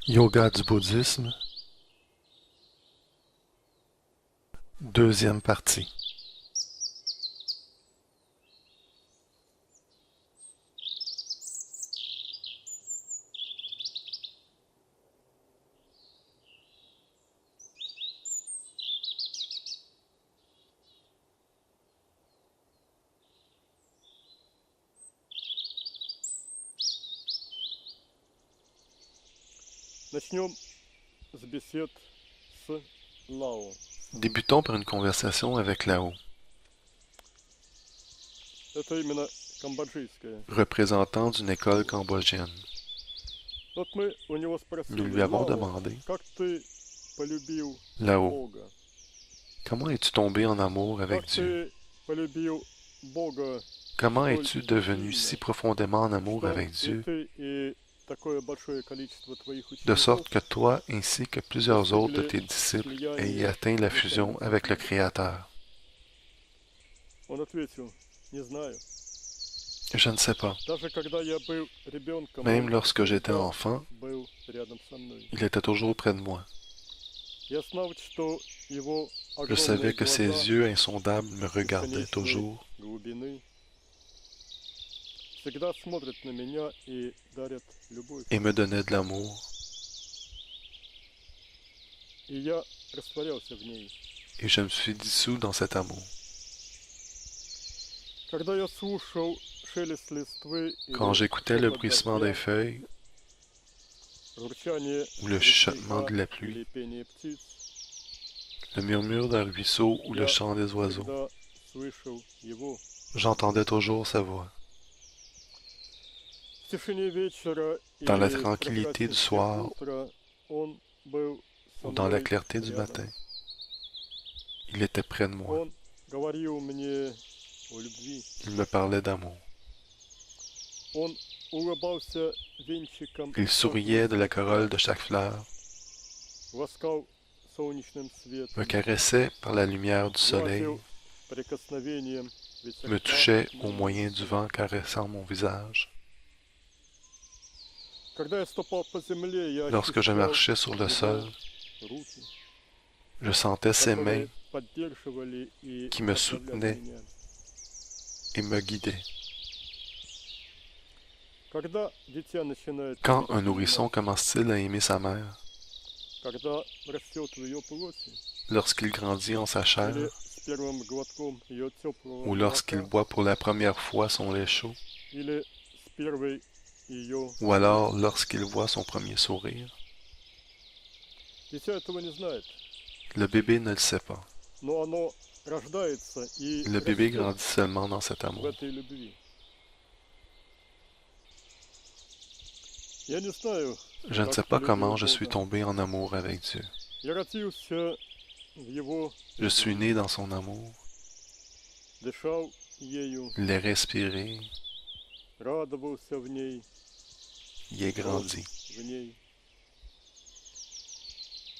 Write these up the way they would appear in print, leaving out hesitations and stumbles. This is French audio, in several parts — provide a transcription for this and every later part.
Yoga du bouddhisme, deuxième partie. Начнем с бесед с Лао. Débutons par une conversation avec Lao, Это именно камбоджийская. représentant d'une école cambodgienne. Вот мы у него Nous спросили, lui avons Лао, demandé, как ты полюбил Lao, Бога? comment es-tu tombé en amour avec Как Dieu? ты полюбил Бога Comment столь es-tu devenu si сильно, profondément en amour что avec и Dieu, ты, и такое большое количество твоих de учеников sorte que toi ainsi que plusieurs autres de достигли tes disciples ayez слияния atteint la с fusion самим avec le Богом? Créateur? Он ответил, не знаю. Je ne sais pas. Даже когда я был ребенком, Même он lorsque j'étais всегда enfant, был рядом со мной. il était toujours près de moi. Я знал, что его Je savais огромные que ses глаза yeux insondables me regardaient бесконечной toujours глубины всегда смотрят на меня и дарят любовь. et me donnaient de l'amour, И я растворялся в ней. et je me suis dissous dans cet amour. Когда я слушал шелест листвы Quand или j'écoutais le шепот bruissement des дождя, feuilles журчание ou le chuchotement ручейка de la pluie, или пение птиц, le murmure d'un ruisseau ou le я chant des oiseaux, всегда слышал его. j'entendais toujours sa voix. В тишине вечера Dans la или в tranquillité du прекраснейшее soir утро он был со ou dans la мной clarté du рядом. matin, il était près de moi. Он говорил мне о любви. Il me parlait d'amour. Он улыбался венчиком Il souriait de la corolle de chaque fleur, ласкал солнечным me светом, caressait par la lumière du soleil, гладил прикосновением me ветерка touchait au мои moyen du лица. vent caressant mon visage. Когда я ступал по земле, я Lorsque je ощущал marchais sur le sol, его руки, je sentais ses mains которые поддерживали и qui me направляли soutenaient меня. et me guidaient. Когда дитя начинает Quand любить un свою nourrisson мать, commence-t-il à aimer sa mère? когда растет в ее плоти, Lorsqu'il grandit en sa chair или с первым глотком ее теплого ou lorsqu'il молока, boit pour la première fois son lait chaud или с первой ее ou alors lorsqu'il voit son premier sourire. Дитя этого не знает, Le bébé ne le sait pas. но оно рождается и Le bébé растет grandit seulement dans cet в amour. этой любви. Я не знаю, Je ne sais как pas полюбил comment je suis Бога. tombé en amour avec Dieu. Я родился в Его Je suis любви, né dans son amour, дышал ею, l'ai respiré, радовался в ней, y ai рос grandi. в ней.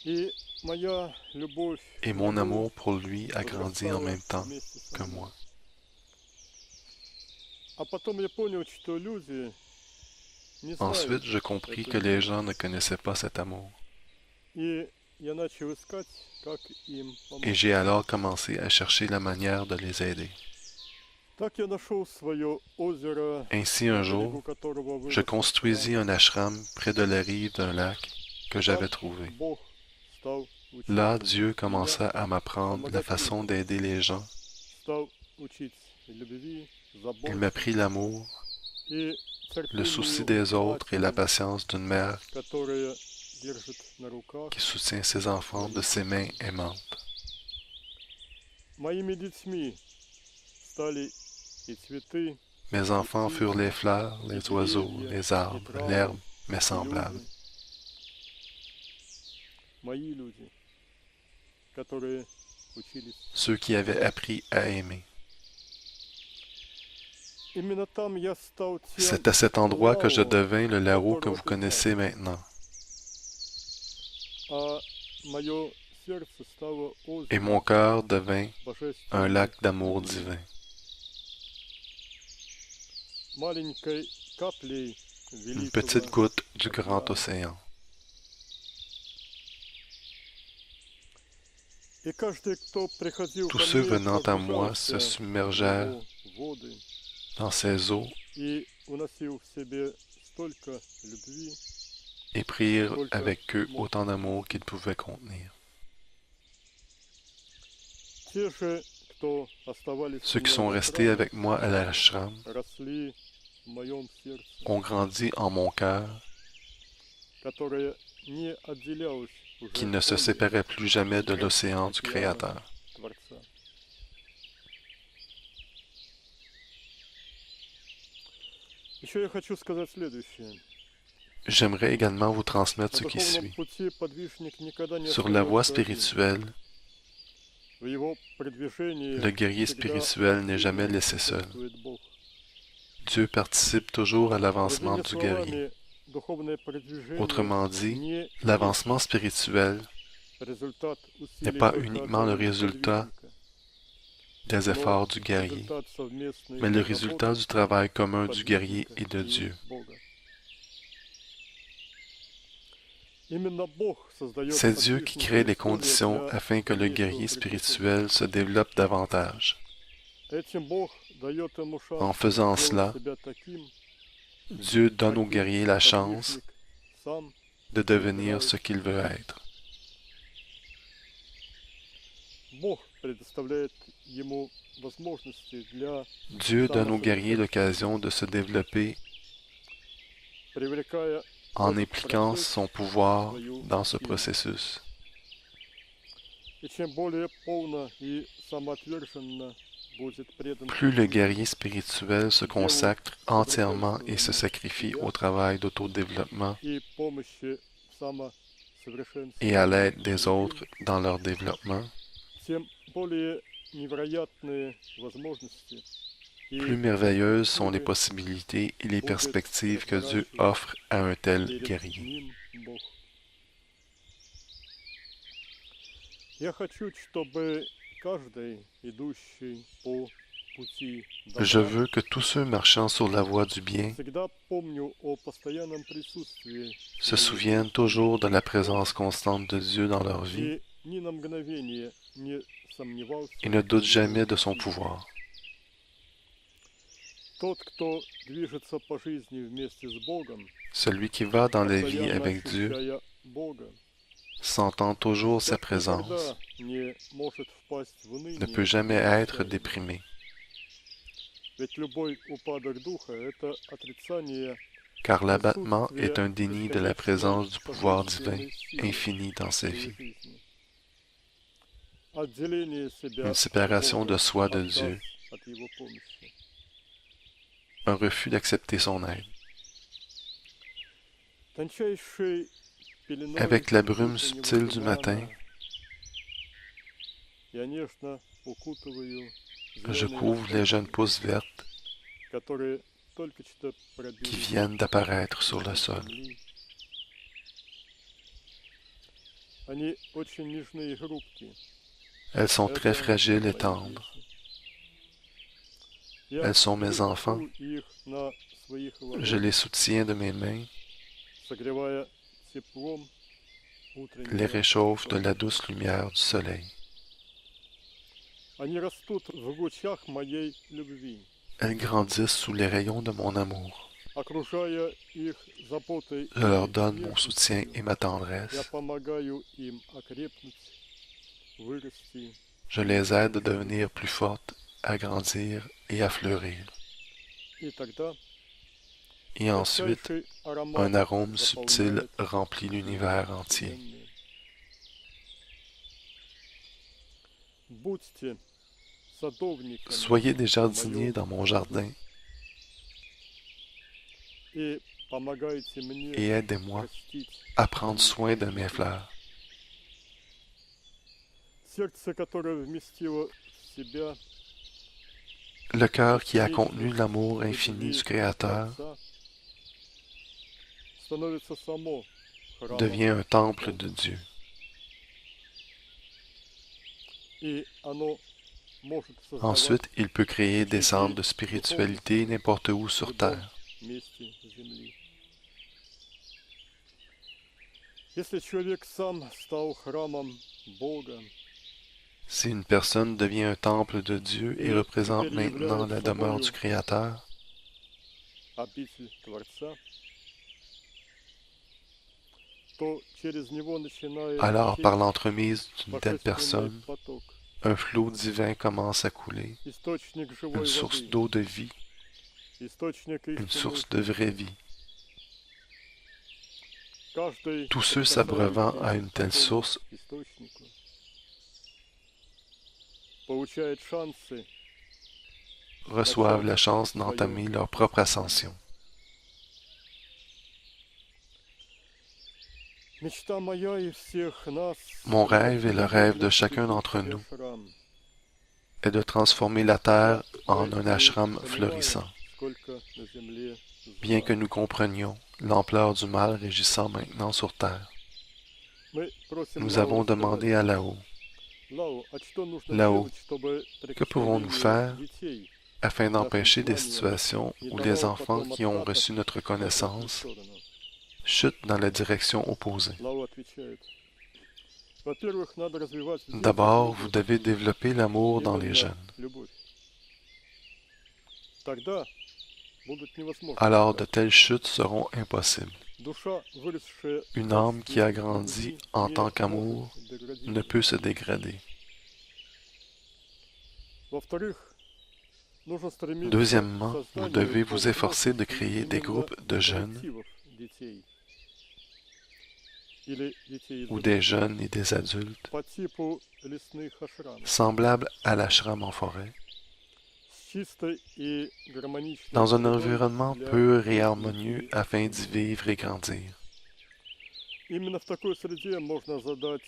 И моя любовь Et к mon Нему amour pour lui a grandi en возрастала même temps вместе со que мной. moi. А потом я понял, что люди не Ensuite, знают je compris эту que les любовь. gens ne connaissaient pas cet amour. И я начал искать, как им Et помочь. j'ai alors commencé à chercher la manière de les aider. Так я нашел свое озеро, Ainsi, на un берегу jour, которого je вырос construisis un ashram près de la rive d'un lac que j'avais trouvé. Бог стал учить Là, Dieu меня, commença à m'apprendre la façon d'aider les gens. стал учить любви, Il заботе m'apprit l'amour, и le souci терпению des autres et la матери, patience d'une mère которая держит на руках. qui soutient ses enfants de ses mains aimantes. Моими детьми стали и цветы, Mes enfants furent les fleurs, les oiseaux, les arbres, l'herbe, mes и semblables. люди. Мои люди, которые учились. Ceux qui avaient appris à aimer. Именно там я стал тем C'est à cet endroit que je Лао, devins le Lao que vous connaissez maintenant. а мое сердце стало Et mon озером cœur devint un божественной lac d'amour любви. divin. Маленькой каплей Une великого petite goutte du grand океана. océan. И каждый, кто приходил Tous ко ceux мне, venant à moi se погружался в submergèrent его воды dans ces eaux и уносил в себе столько любви, et prirent сколько avec eux мог autant d'amour нести. qu'ils pouvaient contenir. Те же, кто оставались у Ceux qui меня sont в restés ашраме, avec moi à l'ashram росли в моем сердце, ont grandi en mon cœur, которое не отделялось qui уже ne se более séparaient plus jamais de от l'océan du океана Créateur. Творца. Еще я хочу сказать следующее. J'aimerais également vous transmettre На ce qui духовном suit. пути подвижник никогда не Sur la voie остается один. spirituelle, В его продвижении le guerrier всегда spirituel n'est jamais активно laissé seul. присутствует Бог. Dieu participe toujours à l'avancement Другими du guerrier. словами, духовное продвижение Autrement dit, не есть l'avancement spirituel результат n'est усилий pas только uniquement le одного résultat подвижника, des но efforts du guerrier, результат совместной mais le résultat работы du travail commun du guerrier подвижника et de и Dieu. Бога. Именно Бог создает C'est Dieu qui crée les conditions для afin que le дальнейшего guerrier продвижения. spirituel se développe davantage. Этим Бог дает ему шанс En faisant сделать cela, себя таким, Dieu donne au каким guerrier la chance подвижник сам de devenir выбирает ce qu'il veut être. Бог предоставляет ему возможности для Dieu donne au guerrier l'occasion de se développer привлекая en этот impliquant процесс son pouvoir свою dans ce силу. processus. И чем более полно и самоотверженно будет предан Plus le подвижник guerrier spirituel se consacre entièrement et se sacrifie au travail d'autodéveloppement и помощи в самосовершенствовании et à l'aide des другим, autres dans leur développement, тем более невероятные возможности plus и merveilleuses sont les перспективы possibilités et les будет perspectives que Dieu разворачивать offre à un tel перед guerrier. ним Бог. Я хочу, чтобы каждый, идущий по пути Je добра, veux que tous ceux marchant sur la voie du bien всегда помню о постоянном присутствии se своей souviennent души toujours de la présence constante de Dieu dans leur vie и ни на мгновение не сомневался et ne в doutent его jamais de son силе. pouvoir. Тот, кто движется по жизни вместе с Богом, Celui qui va dans la vie постоянно avec Dieu, ощущая Бога, sentant toujours sa тот présence, никогда не может впасть в ne уныние peut jamais и être отчаяние. déprimé, Ведь любой упадок духа – это отрицание car l'abattement est присутствия un déni de la бесконечной présence du pouvoir divin божественной силы infini dans в sa своей vie, жизни. Отделение себя une от séparation de Бога, soi de отказ Dieu, от Его помощи. un refus d'accepter son aide. Тончайшей пеленой Avec la brume утреннего subtile du matin, тумана я нежно укутываю je зеленые couvre les jeunes листочки, pousses vertes которые только что qui пробили viennent d'apparaître sur le поверхность sol. земли. Они очень нежные и хрупкие. Elles sont très Это fragiles et мои tendres. дети. Я Elles sont mes enfants. держу их на своих Je ладонях, les soutiens de mes mains, согревая теплом les утреннего réchauffe de la солнца. douce lumière du soleil. Они растут в лучах моей любви, Elles grandissent sous les rayons de mon amour. окружая их заботой Je leur и donne mon soutien нежностью. et ma Я tendresse. помогаю им окрепнуть, вырасти. Je les aide à devenir plus fortes, à grandir et à fleurir. И тогда Et ensuite, тончайший un аромат arôme subtil заполняет remplit l'univers entier. вселенную. Будьте садовниками Soyez des в jardiniers моем dans mon саду jardin и помогайте мне et aidez-moi растить à prendre мои soin de mes плоды. fleurs. Сердце, которое вместило в себя Le cœur qui a contenu бесконечность l'amour infini любви du Créateur Творца, становится само храмом devient un temple Бога. de Dieu. И оно может создавать Ensuite, il peut créer des ячейки centres de духовности spiritualité n'importe où в sur любом terre. месте земли. Если человек сам стал храмом Бога, Si une personne devient un temple de Dieu et и représente теперь maintenant la является demeure du собою Créateur, обитель Творца, то через него начинает alors par течь l'entremise d'une telle божественный personne, поток, un flot divin commence à couler, источник une живой source воды, d'eau de vie, источник une истинной source de vraie жизни. vie. Каждый, Tous ceux s'abreuvant à прикасающийся une к telle такому source источнику, получает шансы reçoivent la начать chance свое d'entamer leur propre восхождение. ascension. Мечта моя и всех нас Mon rêve et le превратить rêve землю de в chacun d'entre цветущий nous ашрам. est de transformer la terre Хотя en мы un не ashram понимаем, florissant, сколько на земле bien que зла. nous comprenions l'ampleur du mal régissant maintenant sur terre. Мы просим Nous Лао avons рассказать demandé à нам. Lao, Лао, а что нужно Lao, делать, чтобы que pouvons-nous прикосновение faire детей afin к нашим d'empêcher des знаниям situations не où les давало enfants потом qui ont откатов reçu notre в обратную connaissance сторону? chutent dans la direction opposée? Лао отвечает. Во-первых, надо развивать в детях D'abord, vous любовь, devez développer l'amour dans les именно jeunes. любовь. Тогда будут невозможны Alors de откаты. telles chutes seront impossibles. Душа, выросшая Une в âme qui a качестве grandi любви, en не tant qu'amour может деградировать. ne peut se dégrader. Во-вторых, нужно стремиться Deuxièmement, к vous созданию devez по vous efforcer de возможности créer des именно groupes de jeunes коллективов детей или детей из ou des рода jeunes et des adultes по типу лесных ашрамов semblables à l'ashram en forêt, с чистой и гармоничной dans un средой environnement для pur et жизни harmonieux и afin d'y обучения. vivre et grandir. Именно в такой среде можно задать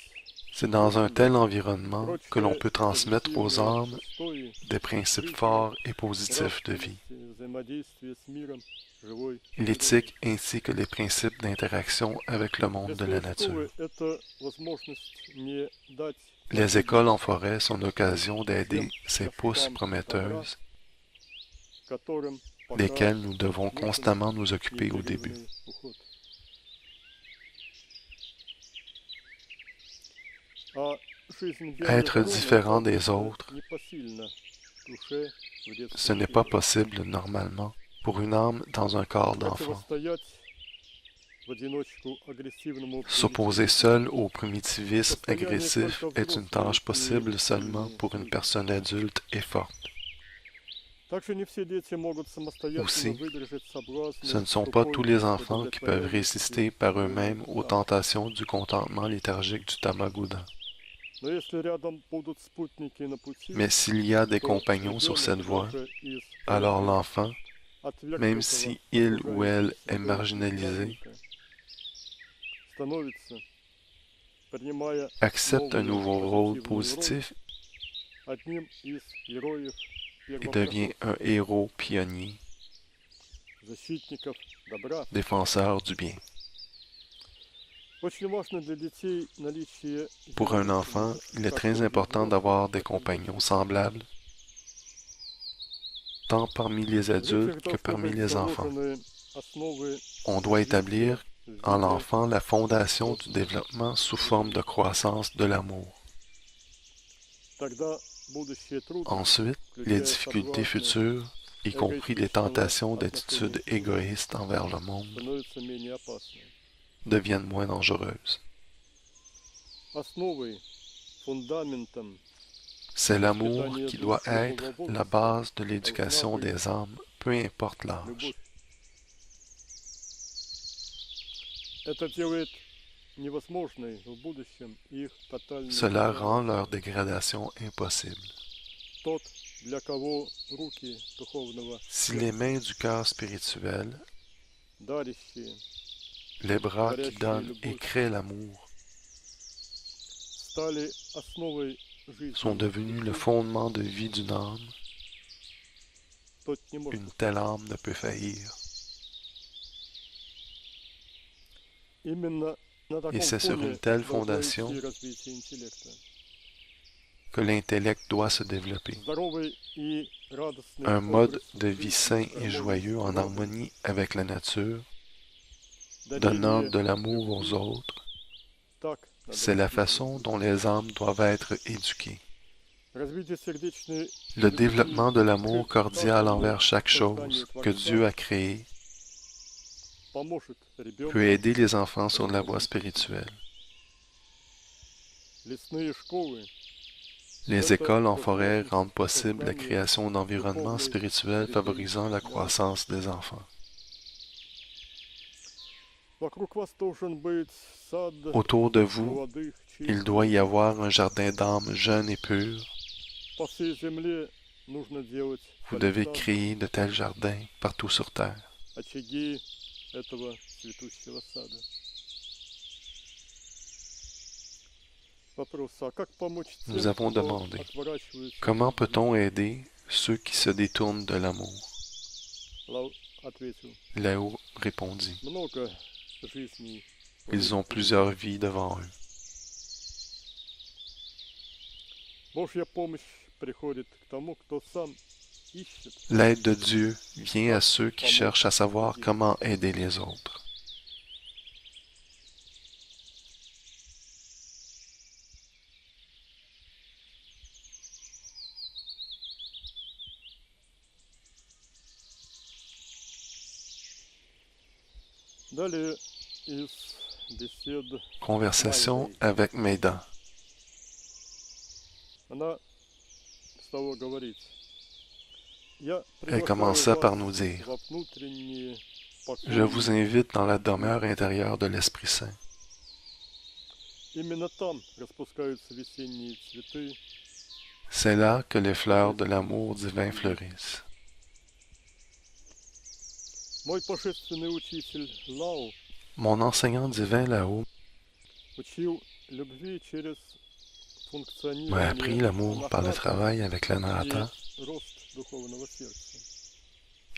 C'est dans un tel душам environnement que l'on прочные peut transmettre aux позитивные âmes устои des principes жизни, forts et positifs de vie, нравственности, взаимодействия с миром, живой природой. l'éthique ainsi que les principes d'interaction avec le monde de la Лесные nature. школы – это возможность не дать Les écoles en forêt sont l'occasion d'aider ces pousses ростам добра, prometteuses которым пока desquelles nous devons нужен constamment nous occuper au début. непрерывный уход. А жизнь вне Être закона différent des оказывается autres, непосильна душе в детском ce n'est pas теле. possible normalement pour une âme dans un corps d'enfant. Противостоять в одиночку агрессивному S'opposer примитивизму seul au primitivisme состояние agressif только est une взрослой tâche и possible seulement сильной pour une личности. personne adulte et forte. Также не все дети могут самостоятельно Aussi, выдержать соблазны ce ne sont pas tous тупой les enfants qui peuvent удовлетворенности résister par eux-mêmes aux голода. tentations du contentement léthargique du Tamaguda. Но если рядом будут спутники на пути, Mais s'il y a des то compagnons sur cette ребенок voie, даже из alors прежде l'enfant, même отвергнутого si il ou elle est окружающей marginalisé, средой становится, принимая accepte un новую nouveau rôle позитивную роль, positif одним из героев et первых devient un шагов héros pionnier, защитников добра. défenseur du bien. Очень важно для детей наличие Pour un enfant, il est très important d'avoir des compagnons semblables, tant parmi les adultes que parmi les enfants. On doit établir en l'enfant la fondation du développement sous forme de croissance de l'amour. Ensuite, les difficultés futures, y compris les tentations d'attitudes égoïstes envers le monde, deviennent moins dangereuses. C'est l'amour qui doit être la base de l'éducation des âmes, peu importe l'âge. Cela rend leur dégradation impossible. Si les mains du cœur spirituel, les bras qui donnent et créent l'amour, sont devenus le fondement de vie d'une âme, une telle âme ne peut faillir. Et c'est sur une telle fondation que l'intellect doit se développer. Un mode de vie sain et joyeux en harmonie avec la nature, donnant de l'amour aux autres, c'est la façon dont les âmes doivent être éduquées. Развитие сердечной Le любви développement de l'amour к cordial каждому envers chaque созданию chose que Dieu a Творца créée поможет peut ребенку aider les enfants sur la voie развиться. spirituelle. Лесные школы Les это écoles en forêt возможность rendent possible la создания création d'environnements духовной spirituels среды favorisant la для вас. croissance des enfants. Вокруг вас должен быть сад Autour de vous, молодых, il doit y чистых. avoir un jardin d'âmes jeunes et pures. По всей земле нужно делать Vous devez кальцан, créer de tels jardins partout sur Terre. очаги этого цветущего сада. Вопрос, а как помочь Nous тем, avons кто demandé, отворачивается comment от peut-on любви? aider ceux qui se détournent de l'amour? Лау ответил, Léo répondit, много жизней у ils них ont plusieurs vies devant eux. Божья помощь приходит к тому, кто сам ищет. L'aide de Dieu vient à ceux qui cherchent à savoir comment aider les autres. Далее из бесед Conversation Майи. avec Maida. Она стала говорить, я Elle приглашаю commença par вас nous dire, во внутренние je vous покои. invite dans la demeure intérieure de l'Esprit Saint. Именно там распускаются весенние цветы. C'est là que les fleurs de l'amour divin fleurissent. Мой божественный учитель Лао Mon enseignant divin là-haut учил любви через m'a appris функционирование l'amour par le анахата travail avec и l'anahata рост духовного сердца.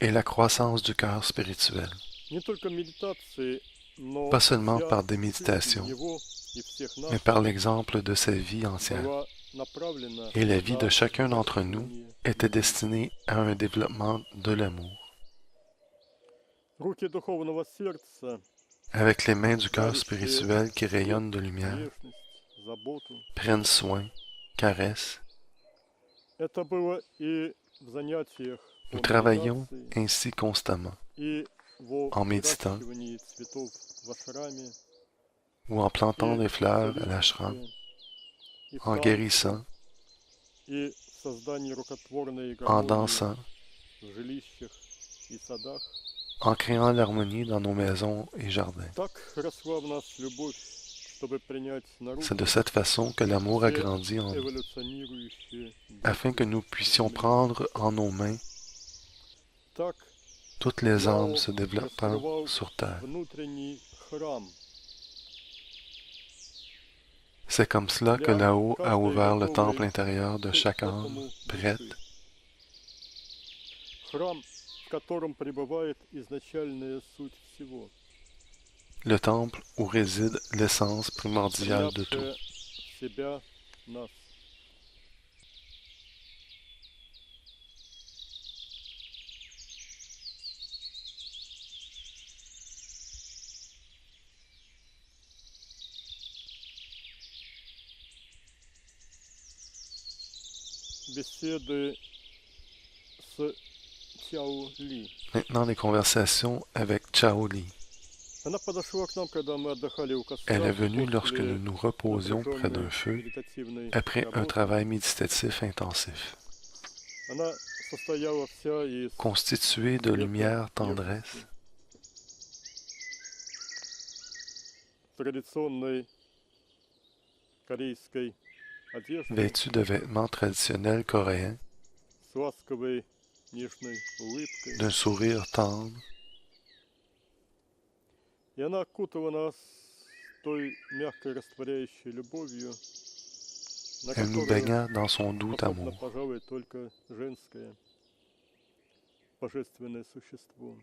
et la croissance du cœur spirituel. Не только медитации, но Pas seulement вся par des жизнь méditations, его и всех mais нас par l'exemple de sa vie entière. была направлена Et la vie на de chacun d'entre nous выращивание était любви. destinée à un développement de l'amour. Руки духовного сердца, Avec les mains du cœur дарящие spirituel qui свет, rayonnent de lumière, нежность, заботу. prennent soin, caressent. Это было и в занятиях по Nous travaillons медитации, ainsi constamment, и во en méditant выращивании цветов в ашраме, ou en plantant и des в fleurs à l'ashram, целительстве, и в en танце, guérissant, и в создании рукотворной en гармонии dansant, в жилищах и садах. en créant l'harmonie dans nos maisons et jardins. Так росла в нас любовь, чтобы принять на C'est de руки cette façon que l'amour a все grandi en nous, эволюционирующие afin que духи nous puissions Земли. prendre en nos mains Так toutes les âmes Лао se développant раскрывал sur terre. внутренний храм C'est comme cela que для Lao a каждой ouvert le temple готовой intérieur de к chaque âme этому prête, души. Храм, в котором пребывает изначальная суть всего, le temple où réside l'essence primordiale de tout. принявшая в себя нас. Беседы с Тяо Ли. Maintenant, les conversations avec Chao Li. Она подошла к нам, когда мы отдыхали у костра Elle est venue lorsque после nous nous reposions près d'un напряженной feu медитативной après un работы. travail méditatif intensif. Она состояла вся из Constituée de lumière, tendresse, нежности, традиционной корейской одежды, vêtue de vêtements traditionnels coréens, с ласковой нежной улыбкой. d'un sourire tendre, И она окутала нас той мягкой растворяющей любовью, на elle nous которую baigna dans son doux способно, amour. пожалуй, только женское божественное существо.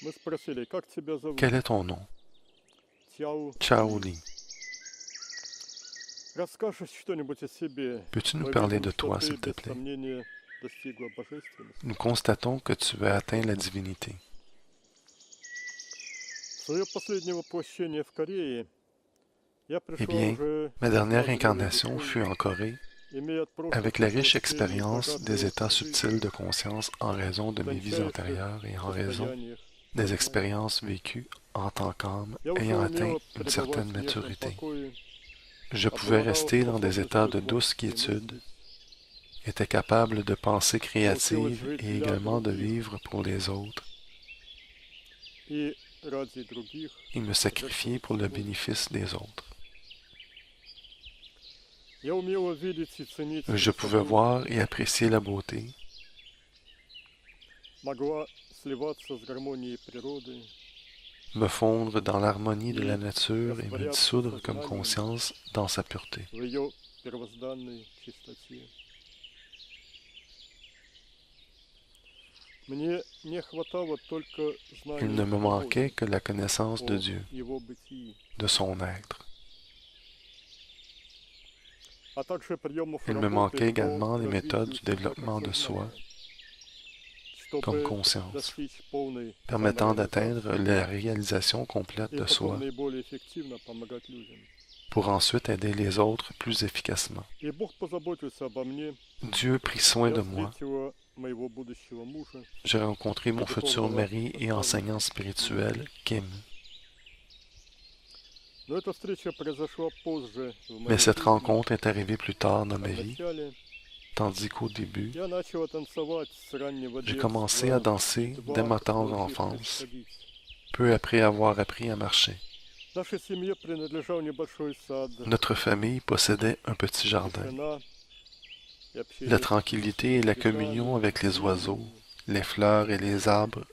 Мы спросили, как тебя зовут? Quel est ton nom? Тяо Chao Ли. Li. Расскажешь что-нибудь о себе? Peux-tu nous Мы parler видим, de что toi, ты, s'il te без plaît? сомнения, достигла божественности. Nous constatons que tu as atteint la divinité. Свое последнее воплощение в Корее Eh bien, ma dernière incarnation fut en Corée, avec la riche expérience des états subtils de conscience en raison de mes vies antérieures et en raison des expériences vécues en tant qu'âme ayant atteint une certaine maturité. Je pouvais rester dans des états de douce quiétude, était capable de pensées créatives et également de vivre pour les autres, et me sacrifier pour le bénéfice des autres. Je pouvais voir et apprécier la beauté, me fondre dans l'harmonie de la nature et me dissoudre comme conscience dans sa pureté. Il ne me manquait que la connaissance de Dieu, de son être. Il me manquait également les méthodes du développement de soi, comme conscience, permettant d'atteindre la réalisation complète de soi, pour ensuite aider les autres plus efficacement. Dieu prit soin de moi. J'ai rencontré mon futur mari et enseignant spirituel, Kim. Mais cette rencontre est arrivée plus tard dans ma vie, tandis qu'au début, j'ai commencé à danser dès ma tendre enfance, peu après avoir appris à marcher. Notre famille possédait un petit jardin. La tranquillité et la communion avec les oiseaux, les fleurs et les arbres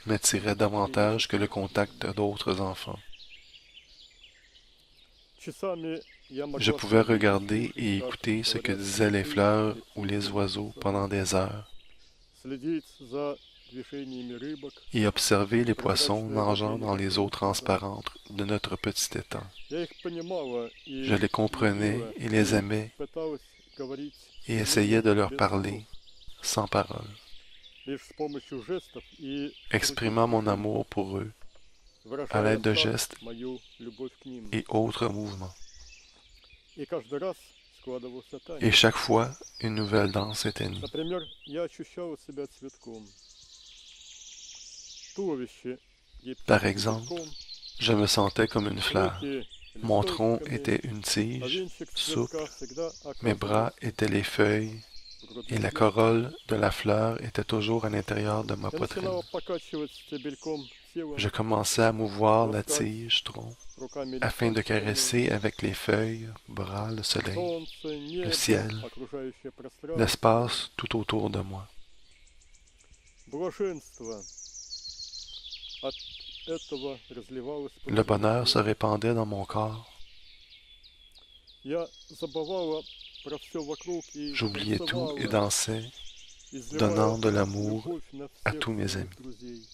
m'attiraient davantage que le contact d'autres enfants. Je pouvais regarder et écouter ce que disaient les fleurs ou les oiseaux pendant des heures et observer les poissons nageant dans les eaux transparentes de notre petit étang. Je les comprenais et les aimais et essayais de leur parler sans parole, exprimant mon amour pour eux à l'aide de gestes et autres mouvements. Et chaque fois, une nouvelle danse était née. Par exemple, je me sentais comme une fleur. Mon tronc était une tige souple, mes bras étaient les feuilles, et la corolle de la fleur était toujours à l'intérieur de ma poitrine. Je commençais à mouvoir la tige tronc afin de caresser avec les feuilles, bras, le soleil, le ciel, l'espace tout autour de moi. Le bonheur se répandait dans mon corps. J'oubliais tout et dansais, donnant de l'amour à tous mes amis.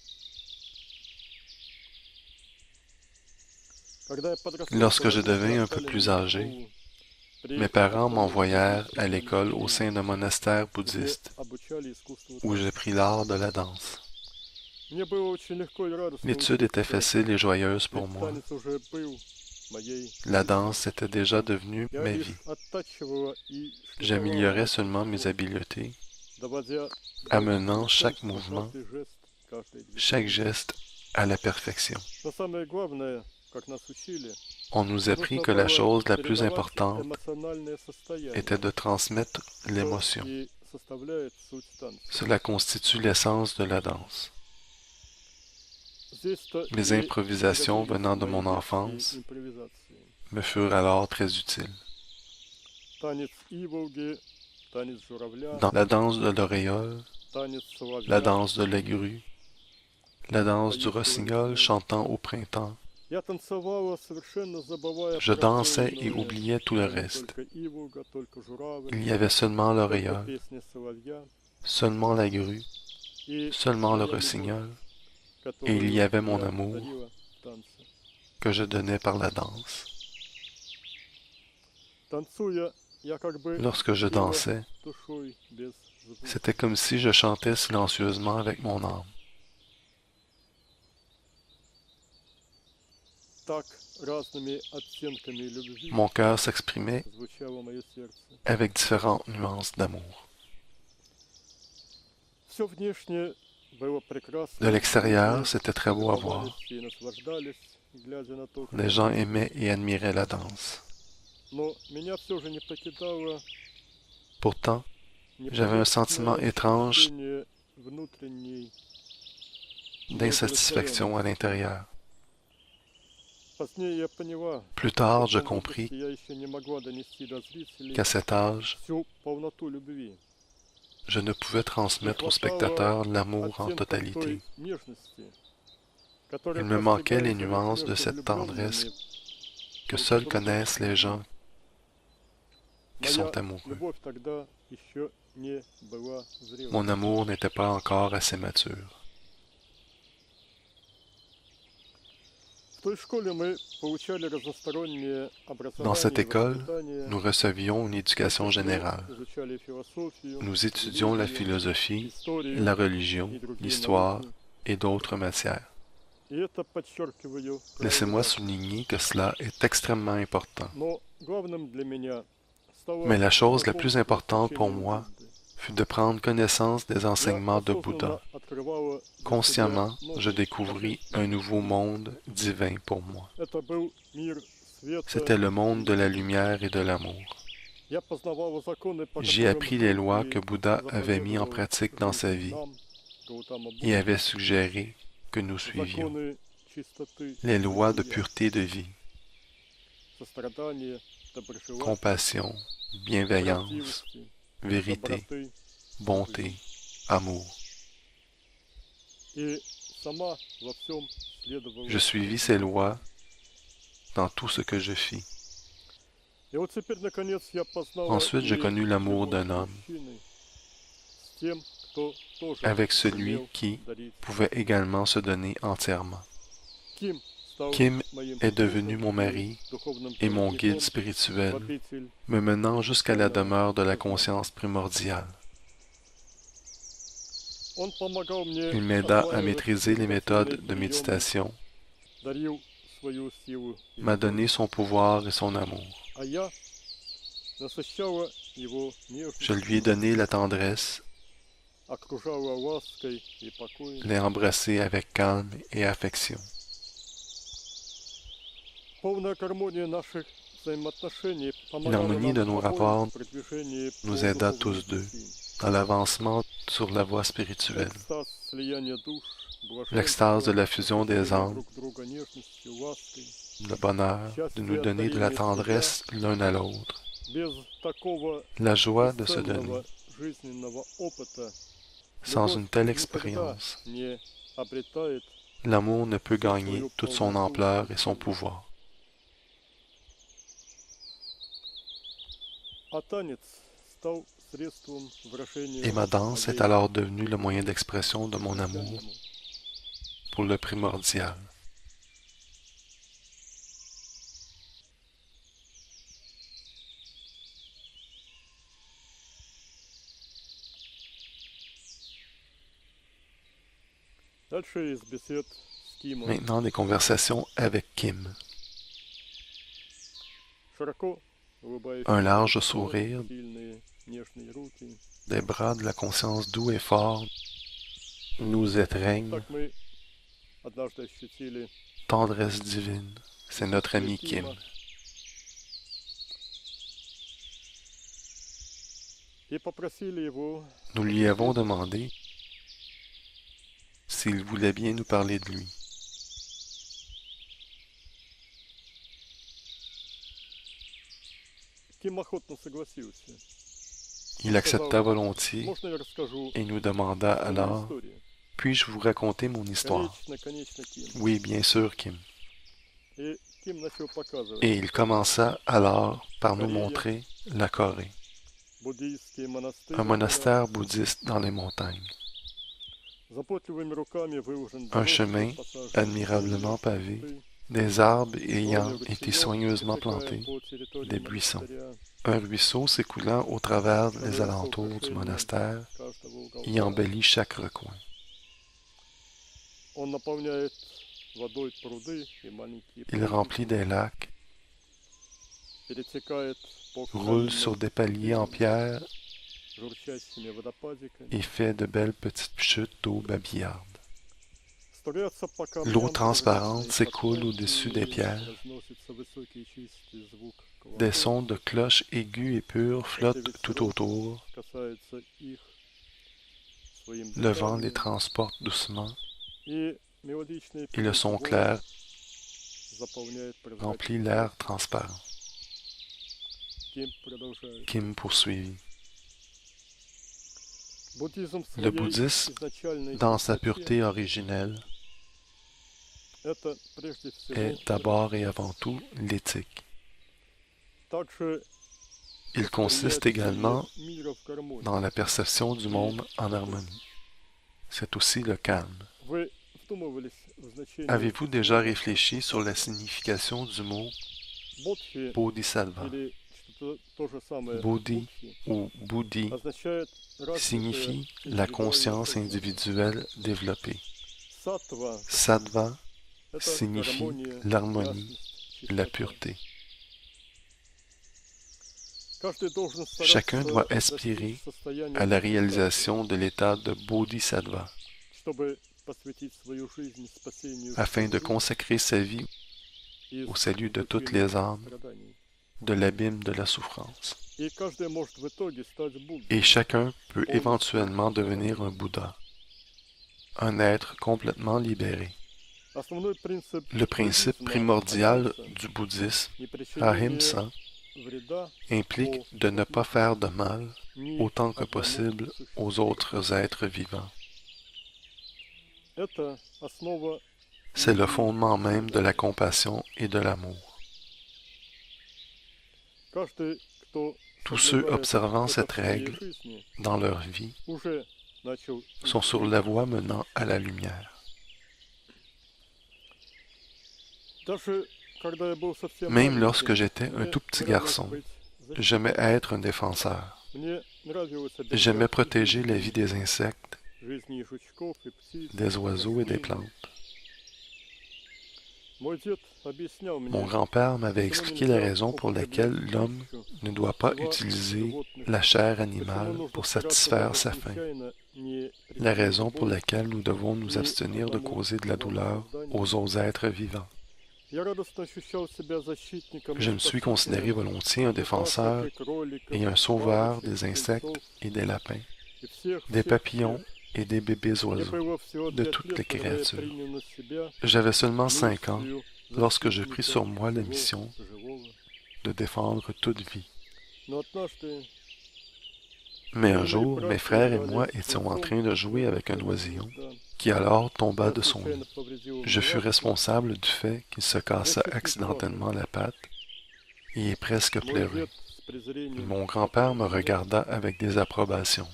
Lorsque je devins un peu plus âgé, mes parents m'envoyèrent à l'école au sein d'un monastère bouddhiste où j'appris l'art de la danse. L'étude était facile et joyeuse pour moi. La danse était déjà devenue ma vie. J'améliorais seulement mes habiletés, amenant chaque mouvement, chaque geste à la perfection. On nous apprit que la chose la plus importante était de transmettre l'émotion. Cela constitue l'essence de la danse. Mes improvisations venant de mon enfance me furent alors très utiles. Dans la danse de l'auréole, la danse de la grue, la danse du rossignol chantant au printemps, je dansais et oubliais tout le reste. Il y avait seulement l'auréole, seulement la grue, seulement le rossignol, et il y avait mon amour que je donnais par la danse. Lorsque je dansais, c'était comme si je chantais silencieusement avec mon âme. Mon cœur s'exprimait avec différentes nuances d'amour. De l'extérieur, c'était très beau à voir. Les gens aimaient et admiraient la danse. Pourtant, j'avais un sentiment étrange d'insatisfaction à l'intérieur. Plus tard, je compris qu'à cet âge, je ne pouvais transmettre aux spectateurs l'amour en totalité. Il me manquait les nuances de cette tendresse que seuls connaissent les gens qui sont amoureux. Mon amour n'était pas encore assez mature. Dans cette école, nous recevions une éducation générale. Nous étudions la philosophie, la religion, l'histoire et d'autres matières. Laissez-moi souligner que cela est extrêmement important. Mais la chose la plus importante pour moi fut de prendre connaissance des enseignements de Bouddha. Consciemment, je découvris un nouveau monde divin pour moi. C'était le monde de la lumière et de l'amour. J'y appris les lois que Bouddha avait mis en pratique dans sa vie et avait suggéré que nous suivions. Les lois de pureté de vie, compassion, bienveillance, vérité, bonté, amour. Je suivis ces lois dans tout ce que je fis. Ensuite, je connus l'amour d'un homme avec celui qui pouvait également se donner entièrement. Kim est devenu mon mari et mon guide spirituel, me menant jusqu'à la demeure de la conscience primordiale. Il m'aida à maîtriser les méthodes de méditation, m'a donné son pouvoir et son amour. Je lui ai donné la tendresse, l'ai embrassé avec calme et affection. L'harmonie de nos rapports nous aida tous deux dans l'avancement sur la voie spirituelle. L'extase de la fusion des âmes, le bonheur de nous donner de la tendresse l'un à l'autre, la joie de se donner. Sans une telle expérience, l'amour ne peut gagner toute son ampleur et son pouvoir. Et ma danse est alors devenue le moyen d'expression de mon amour pour le primordial. Maintenant, des conversations avec Kim. Un large sourire, des bras de la conscience doux et forts nous étreignent. Tendresse divine, c'est notre ami Kim. Nous lui avons demandé s'il voulait bien nous parler de lui. Il accepta volontiers et nous demanda alors, « Puis-je vous raconter mon histoire? » Oui, bien sûr, Kim. Et il commença alors par nous montrer la Corée, un monastère bouddhiste dans les montagnes. Un chemin admirablement pavé, des arbres ayant été soigneusement plantés, des buissons. Un ruisseau s'écoulant au travers des alentours du monastère y embellit chaque recoin. водой пруды и маленькие Il remplit des lacs, перетекает по roule каменным sur des paliers en pierre журчащими водопадиками, et fait de belles petites chutes d'eau babillarde. струятся по L'eau камням transparente прозрачные s'écoule потоки, au-dessus des pierres. разносится высокий чистый звук Des колокол, sons de cloches aigus et purs flottent tout autour. касается их своим Le vent les дыханием, transporte doucement и мелодичный et le son звук clair заполняет remplit прозрачный l'air transparent. Ким продолжает. Kim poursuivit. Буддизм в Le своей bouddhisme, изначальной dans sa чистоте, pureté originelle, это прежде всего est d'abord et avant tout l'éthique. также Il consiste également мира в гармонии. dans la perception du monde en harmonie. C'est aussi le calme. Вы вдумывались в значение Avez-vous déjà réfléchi sur la signification du mot бодхи Bodhisattva? или что-то то же самое Bodhi будхи ou Buddhi означает signifie la conscience individuelle développée. Саттва Sattva это signifie гармония, l'harmonie, ясность, la чистота. pureté. Каждый должен Chacun doit стараться aspirer достичь состояния à la бодхисаттвы, réalisation de l'état de Bodhisattva чтобы посвятить свою жизнь спасению afin de всех consacrer sa vie из au salut de toutes пучины les âmes страданий. de l'abîme de la souffrance. И каждый может в итоге стать Буддой. Et chacun peut éventuellement devenir un Bouddha, un être complètement libéré. Основной принцип Le principe буддизма primordial ahimsa, du bouddhisme, непричинение Ahimsa, вреда implique de ne pas faire de mal ни autant que одному possible существу. aux autres êtres vivants. Это основа C'est le fondement même de la compassion et de l'amour. каждый, кто Tous ceux соблюдает observant это cette в своей règle жизни, dans leur vie уже начал sont sur la voie menant à la lumière. Даже когда я был совсем Même маленьким, lorsque j'étais un мне tout petit нравилось garçon, быть защитником. j'aimais être un défenseur. Мне нравилось J'aimais оберегать protéger la vie des insectes, жизни жучков и птиц, des oiseaux et des растений. plantes. Мой дед объяснял Mon мне, grand-père m'avait почему expliqué la нельзя raison pour laquelle употреблять l'homme пищу ne doit pas животных, utiliser la chair почему animale нужно pour стараться satisfaire даже sa faim. случайно не La причинить raison pour боль. laquelle nous devons nous abstenir de causer de la douleur aux autres êtres vivants. Я радостно ощущал себя защитником Je и me suis спасителем considéré volontiers un défenseur пташек и кроликов, et un sauveur бабочек, des insectes птенцов et des lapins, и всех, des всех, papillons всех. et des bébés Мне oiseaux, было всего de 5 toutes лет, les когда я créatures. принял на себя J'avais seulement 5 ans миссию lorsque je pris защитника sur moi la всего mission живого. de défendre toute vie. Но однажды Mais un jour, mes frères et moi étions en train de jouer avec un oisillon qui alors tomba de son nid. Je fus responsable du fait qu'il se cassa accidentellement la patte et est presque мой pleuré. дед с презрением Mon grand-père me regarda avec désapprobation.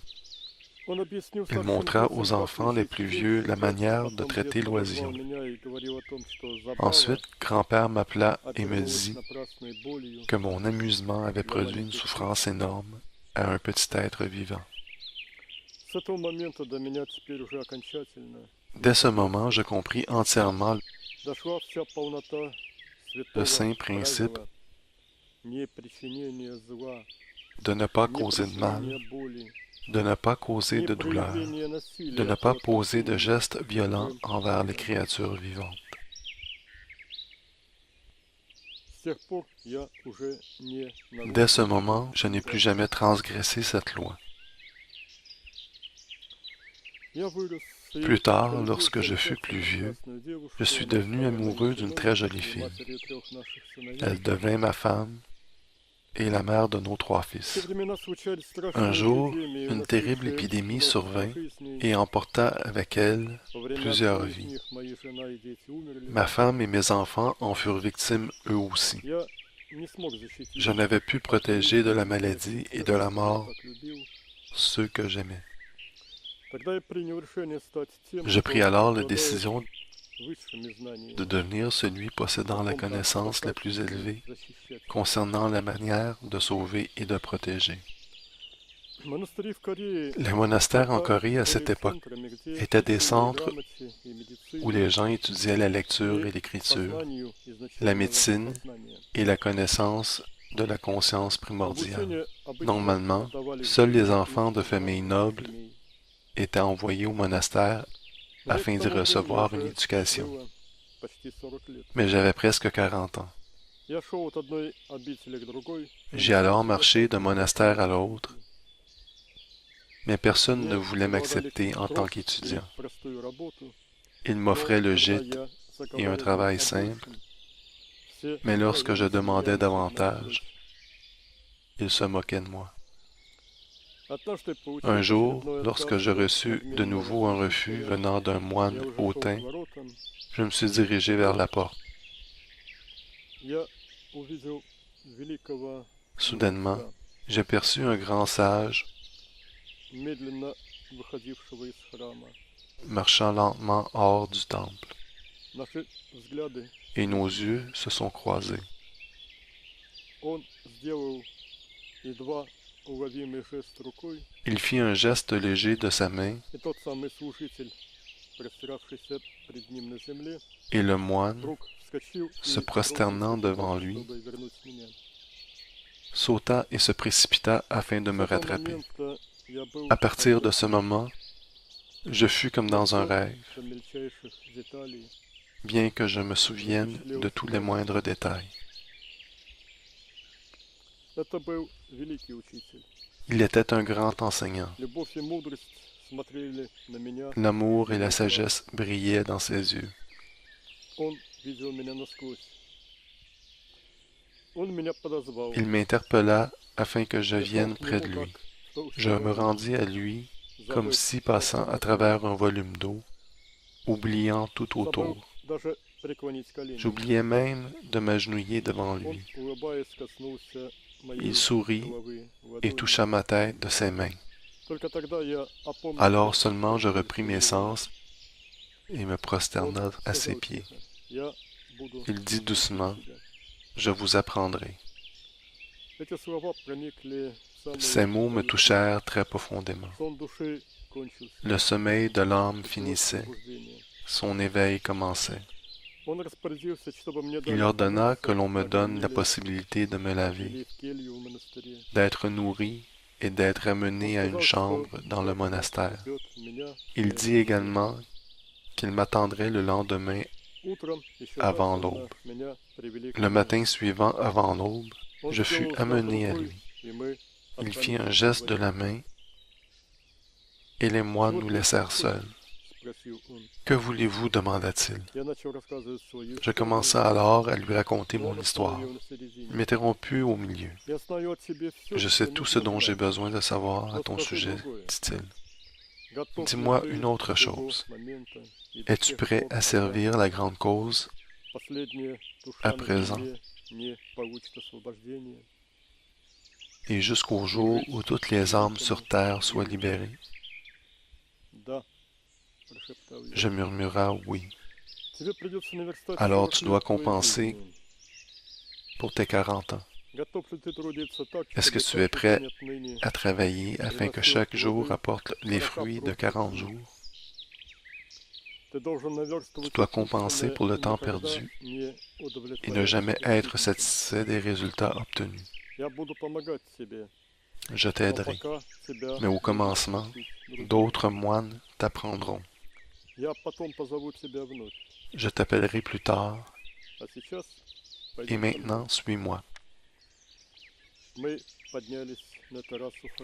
Он объяснил Il старшим montra детям, aux как enfants les учить plus птиц, vieux la manière de потом traiter дед l'oisillon. подозвал меня и говорил о том, что забава Ensuite, grand-père m'appela et me обернулась dit напрасной болью. que mon amusement avait produit une souffrance énorme à un petit être vivant. С этого момента до меня теперь уже окончательно Dès ce moment, je compris entièrement дошла вся полнота le святого saint principe правила непричинения зла, de ne pas causer de mal, непричинения боли, de ne pas causer de douleur, непроявления насилия, de ne pas от poser de отношения gestes violents к envers les créatures vivantes. С тех пор я уже не Dès ce moment, je n'ai plus jamais transgressé cette loi. Я вырос и Plus tard, полюбил lorsque je fus plus vieux, прекрасную девушку, je suis она devenu стала amoureux моей d'une женой très jolie и fille. матерью 3 наших сыновей. Elle devint ma femme et la mère de nos 3 В те fils. времена случались Un страшные jour, эпидемии, une terrible уносившие épidémie много survint жизней. et emporta avec elle Во время plusieurs одной из vies. них мои жена и дети умерли. Ma femme et mes enfants en furent victimes eux aussi. Я не смог защитить Je n'avais pu protéger de la maladie et de la mort как любил. ceux que j'aimais. Тогда я принял решение стать тем, Je кто pris alors la обладает décision высшими знаниями, de devenir celui possédant la о том, как connaissance la спасать plus и élevée защищать. concernant la manière de sauver et de protéger. Les monastères en Corée à cette époque étaient des centres où les gens étudiaient la lecture et l'écriture, la médecine et la connaissance de la conscience primordiale. Normalement, seuls les enfants de familles nobles étaient envoyés au monastère afin d'y recevoir une éducation. Mais j'avais presque 40 ans. J'ai alors marché d'un monastère à l'autre, mais personne ne voulait m'accepter en tant qu'étudiant. Ils m'offraient le gîte et un travail simple, mais lorsque je demandais davantage, ils se moquaient de moi. Un jour, lorsque je reçus de nouveau un refus venant d'un moine hautain, je me suis dirigé vers la porte. Soudainement, j'aperçus un grand sage marchant lentement hors du temple, et nos yeux se sont croisés. Il fit un geste léger de sa main, et le moine, se prosternant devant lui, sauta et se précipita afin de me rattraper. À partir de ce moment, je fus comme dans un rêve, bien que je me souvienne de tous les moindres détails. Il était un grand enseignant. L'amour et la sagesse brillaient dans ses yeux. Il m'interpella afin que je vienne près de lui. Je me rendis à lui comme si passant à travers un volume d'eau, oubliant tout autour. J'oubliais même de m'agenouiller devant lui. Il sourit et toucha ma tête de ses mains. Alors seulement je repris mes sens et me prosterna à ses pieds. Il dit doucement, « Je vous apprendrai. » Ces mots me touchèrent très profondément. Le sommeil de l'âme finissait, son éveil commençait. Il ordonna que l'on me donne la possibilité de me laver, d'être nourri et d'être amené à une chambre dans le monastère. Il dit également qu'il m'attendrait le lendemain avant l'aube. Le matin suivant avant l'aube, je fus amené à lui. Il fit un geste de la main et les moines nous laissèrent seuls. « Que voulez-vous » demanda-t-il. Je commençai alors à lui raconter mon histoire. Il m'interromput au milieu. « Je sais tout ce dont j'ai besoin de savoir à ton sujet, dit-il. Dis-moi une autre chose. Es-tu prêt à servir la grande cause à présent et jusqu'au jour où toutes les âmes sur terre soient libérées? » Je murmura oui. « Alors tu dois compenser pour tes 40 ans. Est-ce que tu es prêt à travailler afin que chaque jour apporte les fruits de 40 jours? Tu dois compenser pour le temps perdu et ne jamais être satisfait des résultats obtenus. Je t'aiderai, mais au commencement, d'autres moines t'apprendront. Je t'appellerai plus tard, et maintenant, suis-moi. »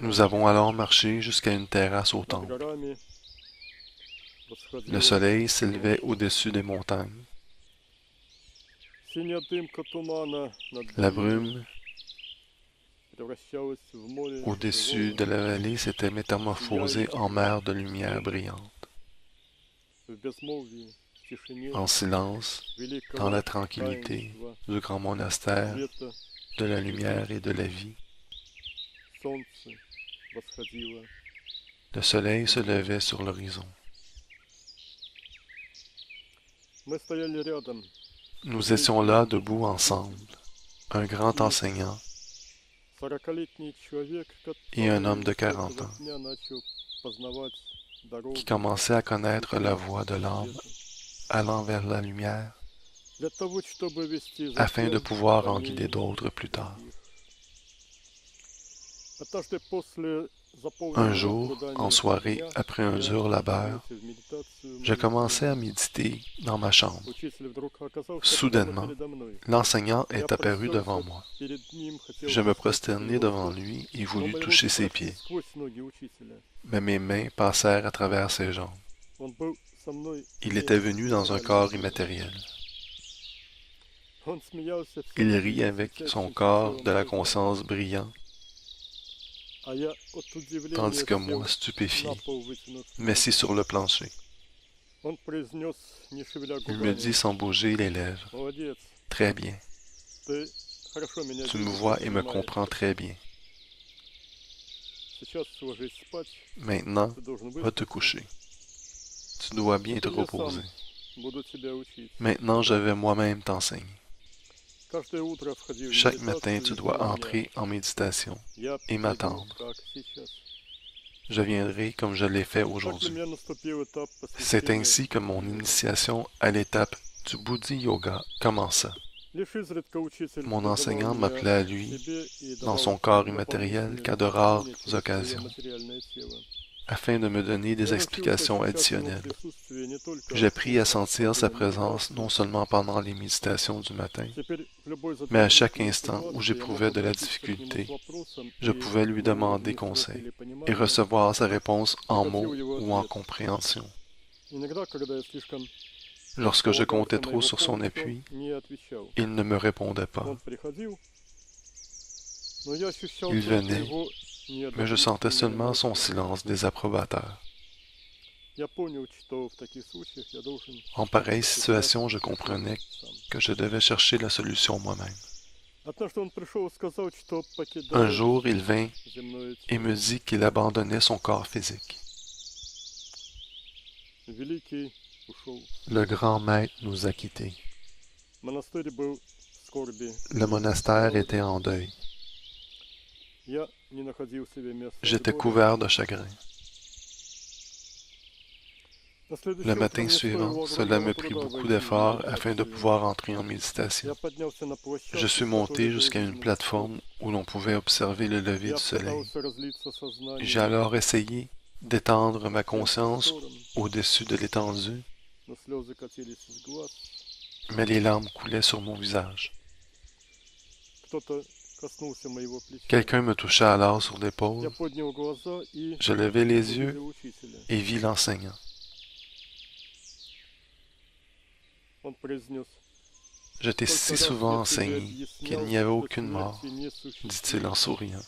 Nous avons alors marché jusqu'à une terrasse au temple. Le soleil s'élevait au-dessus des montagnes. La brume au-dessus de la vallée s'était métamorphosée en mer de lumière brillante. En silence, dans la tranquillité du grand monastère, de la lumière et de la vie, le soleil se levait sur l'horizon. Nous étions là debout ensemble, un grand enseignant, et un homme de 40 ans qui commençait à connaître la voie de l'âme allant vers la lumière afin de pouvoir en guider d'autres plus tard. Un jour, en soirée, après un dur labeur, je commençais à méditer dans ma chambre. Soudainement, l'enseignant est apparu devant moi. Je me prosternai devant lui et voulus toucher ses pieds, mais mes mains passèrent à travers ses jambes. Il était venu dans un corps immatériel. Il rit avec son corps de la conscience brillant, tandis que moi, stupéfié, m'assis sur le plancher. Il me dit sans bouger les lèvres, « Très bien. Tu me vois et me comprends très bien. Maintenant, va te coucher. Tu dois bien te reposer. Maintenant, je vais moi-même t'enseigner. Chaque matin, tu dois entrer en méditation et m'attendre. Je viendrai comme je l'ai fait aujourd'hui. » C'est ainsi que mon initiation à l'étape du Buddhi Yoga commença. Mon enseignant m'appelait à lui, dans son corps immatériel, qu'à de rares occasions, afin de me donner des explications additionnelles. J'appris à sentir sa présence non seulement pendant les méditations du matin, mais à chaque instant où j'éprouvais de la difficulté, je pouvais lui demander conseil et recevoir sa réponse en mots ou en compréhension. Lorsque je comptais trop sur son appui, il ne me répondait pas. Il venait, mais je sentais seulement son silence désapprobateur. En pareille situation, je comprenais que je devais chercher la solution moi-même. Un jour, il vint et me dit qu'il abandonnait son corps physique. Le grand maître nous a quittés. Le monastère était en deuil. J'étais couvert de chagrin. Le matin suivant, cela me prit beaucoup d'efforts afin de pouvoir entrer en méditation. Je suis monté jusqu'à une plateforme où l'on pouvait observer le lever du soleil. J'ai alors essayé d'étendre ma conscience au-dessus de l'étendue, mais les larmes coulaient sur mon visage. Quelqu'un me toucha alors sur l'épaule. Je levai les yeux et vis l'enseignant. Je t'ai si souvent enseigné qu'il n'y avait aucune mort, dit-il en souriant.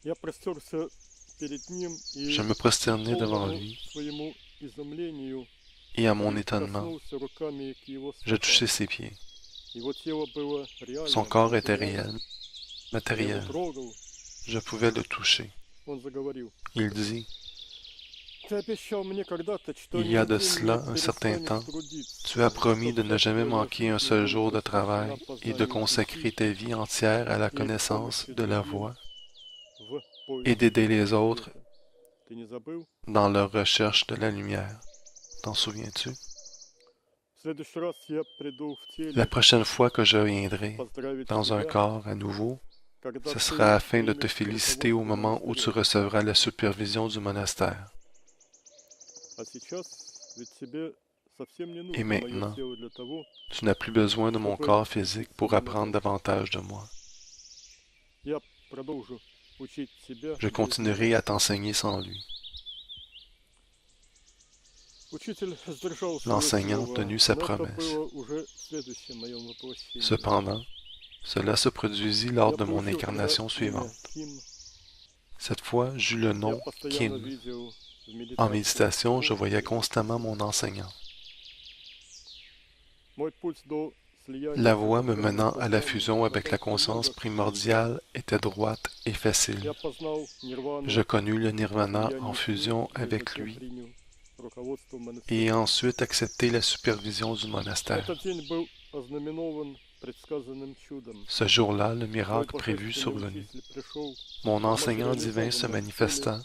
Je me prosternai devant lui et à mon étonnement, je touchai ses pieds. Son corps était réel, matériel. Je pouvais le toucher. Il dit, « Il y a de cela un certain temps, tu as promis de ne jamais manquer un seul jour de travail et de consacrer ta vie entière à la connaissance de la voie et d'aider les autres dans leur recherche de la lumière. T'en souviens-tu? La prochaine fois que je viendrai dans un corps à nouveau, ce sera afin de te féliciter au moment où tu recevras la supervision du monastère. Et maintenant, tu n'as plus besoin de mon corps physique pour apprendre davantage de moi. Je continuerai à t'enseigner sans lui. » L'enseignant tenu sa promesse. Cependant, cela se produisit lors de mon incarnation suivante. Cette fois, j'eus le nom Kim. En méditation, je voyais constamment mon enseignant. La voie me menant à la fusion avec la conscience primordiale était droite et facile. Je connus le nirvana en fusion avec lui et ensuite accepté la supervision du monastère. Ce jour-là, le miracle prévu survenu. Mon enseignant divin se manifesta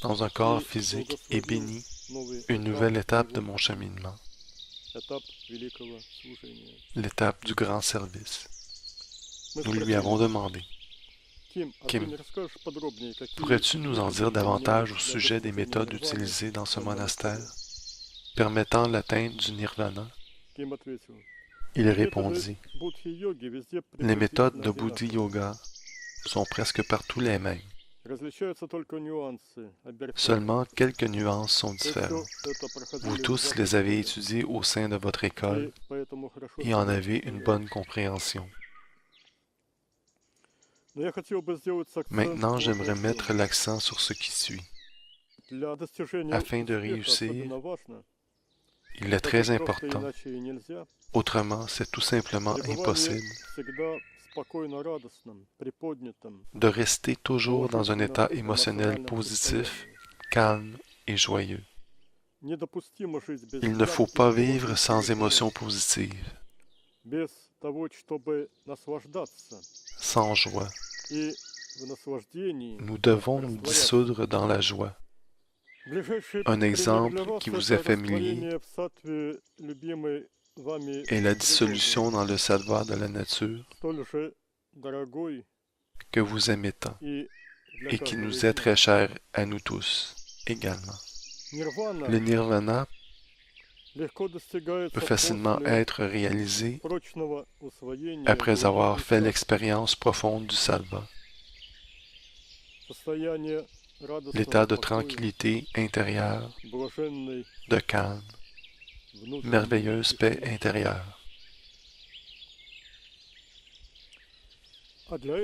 dans un corps physique et bénit une nouvelle étape de mon cheminement, l'étape du grand service. Nous lui avons demandé, Kim, pourrais-tu nous en dire davantage au sujet des méthodes utilisées dans ce monastère, permettant l'atteinte du nirvana? Il répondit, les méthodes de Buddhi Yoga sont presque partout les mêmes. Seulement quelques nuances sont différentes. Vous tous les avez étudiées au sein de votre école et en avez une bonne compréhension. Maintenant, j'aimerais mettre l'accent sur ce qui suit. Afin de réussir, il est très important. Autrement, c'est tout simplement impossible de rester toujours dans un état émotionnel positif, calme et joyeux. Il ne faut pas vivre sans émotions positives, sans joie. Nous devons nous dissoudre dans la joie. Un exemple qui vous est familier est la dissolution dans le sattva de la nature que vous aimez tant et qui nous est très cher à nous tous également. Le nirvana peut facilement être réalisé après avoir fait l'expérience profonde du sattva. L'état de tranquillité intérieure, de calme, merveilleuse paix intérieure.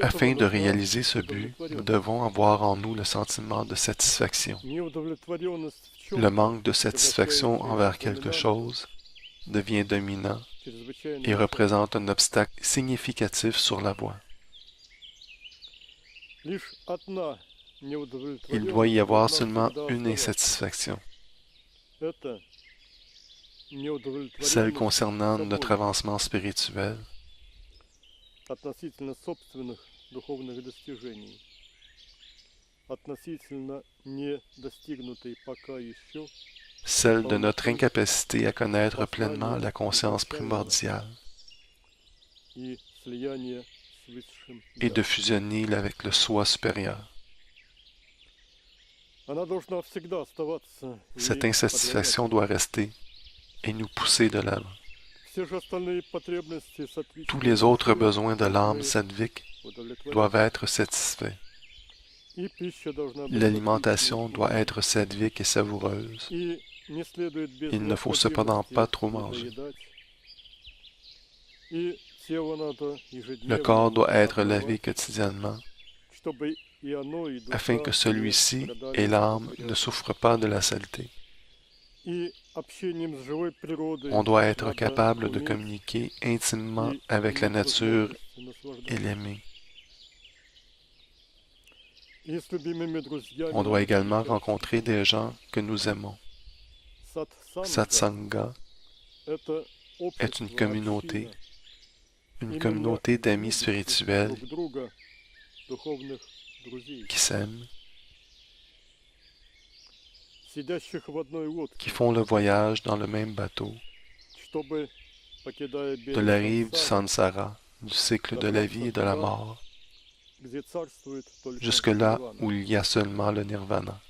Afin de réaliser ce but, nous devons avoir en nous le sentiment de satisfaction. Le manque de satisfaction envers quelque chose devient dominant et représente un obstacle significatif sur la voie. Il doit y avoir seulement une insatisfaction, celle concernant notre avancement spirituel, celle de notre incapacité à connaître pleinement la conscience primordiale et de fusionner avec le soi supérieur. Cette insatisfaction doit rester et nous pousser de l'avant. Tous les autres besoins de l'âme sattvique doivent être satisfaits. L'alimentation doit être sattvique et savoureuse. Il ne faut cependant pas trop manger. Le corps doit être lavé quotidiennement afin que celui-ci et l'âme ne souffrent pas de la saleté. On doit être capable de communiquer intimement avec la nature et l'aimer. On doit également rencontrer des gens que nous aimons. Satsanga est une communauté d'amis spirituels qui s'aiment, qui font le voyage dans le même bateau, de la rive du samsara, du cycle de la vie et de la mort, jusque là où il y a seulement le nirvana.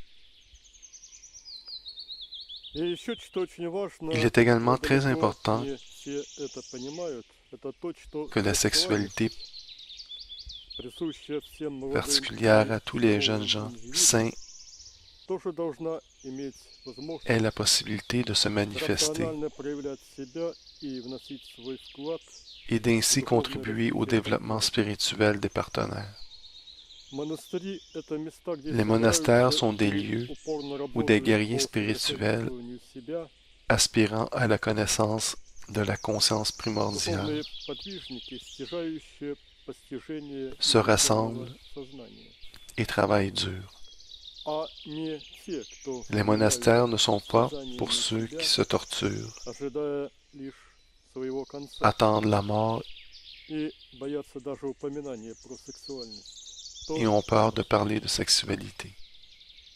Il est également très important que la sexualité particulière à tous les jeunes gens sains ait la possibilité de se manifester et d'ainsi contribuer au développement spirituel des partenaires. Les monastères sont des lieux où des guerriers spirituels aspirant à la connaissance de la conscience primordiale se rassemblent et travaillent dur. Les monastères ne sont pas pour ceux qui se torturent, attendent la mort и боятся даже упоминания про сексуальность, et то ont peur de parler de sexualité.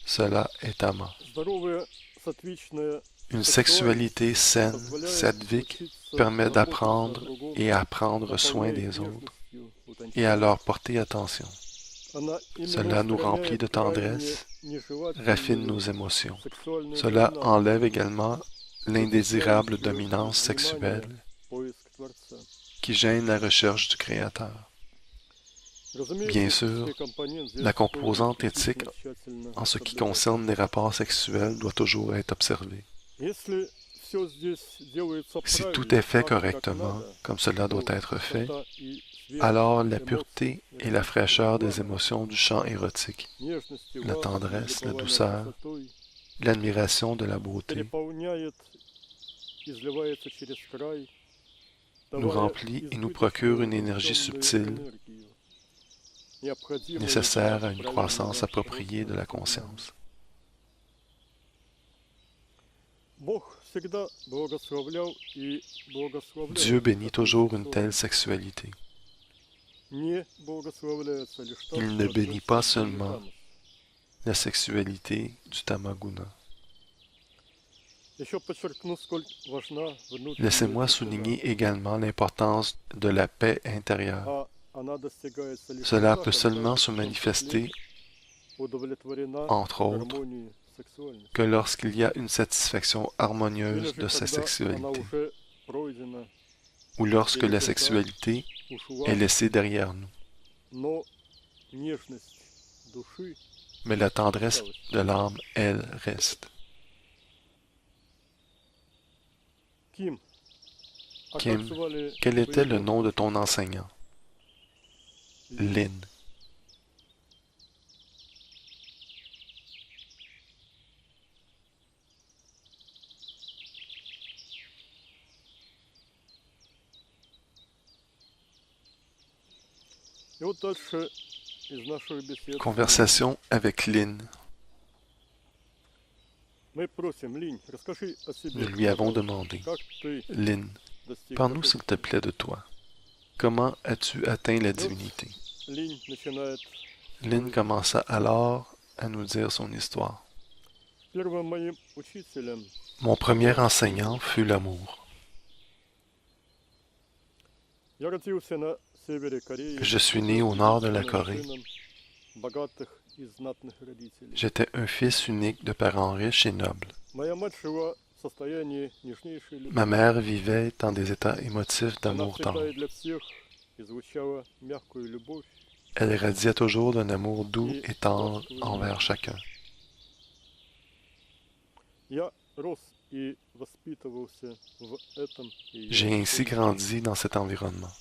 Cela est tama. здоровая сатвичная Une сексуальность sexualité saine, позволяет sattvique, учиться permet заботиться о d'apprendre другом, et à prendre soin наполняя их des autres нежностью, et à leur утонченностью. porter attention. Она именно Cela nous remplit устраняет de крайне tendresse, raffine нежелательную nos émotions. сексуальную Cela доминантность, enlève également l'indésirable вытесняющую dominance из внимания sexuelle поиск Творца. qui gêne la recherche du Créateur. Bien Разумеется, sûr, все компоненты здесь la стоит composante éthique исключительно тщательно en ce qui соблюдать. concerne les rapports sexuels doit toujours être observée. Если все здесь делается Si tout правильно, est fait так, как correctement, надо, comme cela doit то être fait, тогда и свет alors la эмоций, pureté et la fraîcheur des émotions du chant érotique, нежности, la ласки, tendresse, la любования douceur, красотой l'admiration de la beauté, переполняет, изливается через край, nous давая remplit et nous procure une избыточную énergie духовную subtile энергию, необходимую nécessaire à для une croissance правильного appropriée de роста la сознания. conscience. Бог всегда благословлял и благословляет Dieu bénit такую toujours une сексуальность. telle sexualité. Не благословляется лишь та, Il ne что bénit pas отзывается seulement Тамас. la sexualité du Tamaguna. Еще подчеркну, сколь важна внутренняя Laissez-moi тишина, souligner également l'importance de la paix intérieure. а она достигается лишь Cela тогда, peut когда seulement se в том числе manifester, удовлетворена entre autres, гармонией сексуальности. que lorsqu'il y a une satisfaction Или harmonieuse же de sa когда она sexualité, уже пройдена, ou lorsque la пережита, sexualité ушла, est laissée derrière nous. но нежность души Mais la tendresse осталась. de l'âme, elle, reste. Ким, а как Kim, звали quel était le твоего nom de ton учителя? enseignant? Лин. Lynn. И вот дальше из наших бесед Conversation avec Lynn. мы просим, Линь, расскажи о себе. Nous lui avons пожалуйста. demandé, Как ты Lynn, достиг parle-nous такой s'il te степени? plaît de toi. Comment as-tu atteint la И вот divinité? Линь начинает. Lynn commença alors à nous dire son histoire. Первым моим учителем Mon premier была enseignant любовь. fut l'amour. Я родился на севере Кореи, Je suis né au nord de la единственным Corée. сыном богатых и знатных родителей. J'étais un fils unique de parents riches et nobles. Моя мать жила в состоянии нежнейшей Ma любви. mère vivait dans des états émotifs Она d'amour всегда tendre. и для всех излучала мягкую любовь Elle irradiait toujours d'un amour doux и et tendre ласковую envers нежность. chacun. Я рос и воспитывался в этом ее J'ai ainsi окружении. grandi dans cet environnement.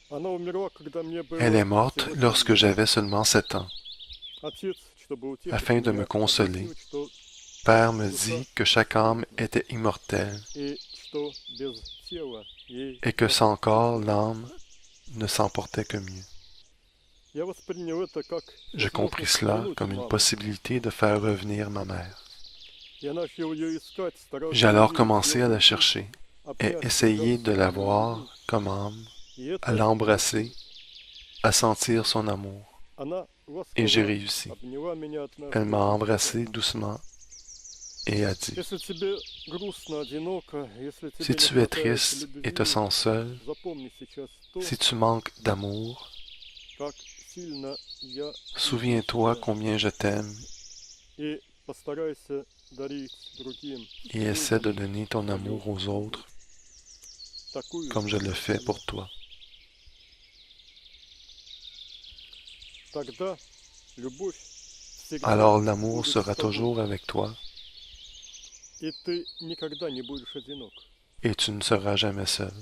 Она умерла, когда мне Elle est было morte всего 7 lorsque лет. j'avais seulement 7 ans. Отец, чтобы утешить Afin de me меня, consoler, объяснил, что Père me душа dit que chaque âme était immortelle и что без тела ей et que так sans corps, лучше. l'âme ne s'en portait que mieux. Я воспринял это как Je compris возможность cela вернуть comme une маму. possibilité de faire revenir ma mère. Я начал ее искать, старался J'ai alors увидеть commencé à ее la душу, chercher et обнять, essayer de la прижаться к ней, voir comme âme, и à это l'embrasser, получилось. à sentir son amour. Она Et j'ai ласково réussi. обняла меня Elle однажды m'a и сказала: embrassé doucement et a dit, если тебе грустно, одиноко, если si тебе не tu es хватает triste et te любви, sens seul, запомни сейчас то, si tu manques d'amour, как сильно я souviens-toi тебя, combien je t'aime и постарайся дарить другим et essaie de людям donner ton мою amour aux autres любовь, такую comme je же, le как fais и pour я. toi. Тогда любовь всегда Alors l'amour будет с sera тобой, toujours avec toi и ты никогда не будешь одинок. et tu ne seras jamais seul.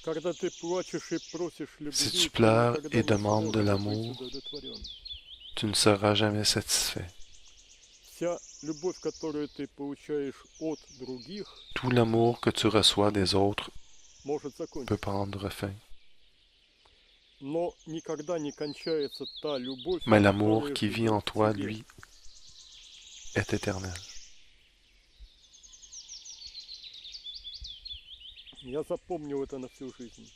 Когда ты плачешь и просишь Si любви, tu ты pleures никогда et не demandes de сможешь быть l'amour, удовлетворен. tu ne seras jamais satisfait. Вся любовь, которую ты получаешь от других, Tout l'amour que tu reçois des autres может peut закончиться. prendre fin. Но никогда не кончается та любовь, Mais l'amour которая qui vit живет en в toi, тебе. lui, est éternel. Я запомнил это на всю жизнь.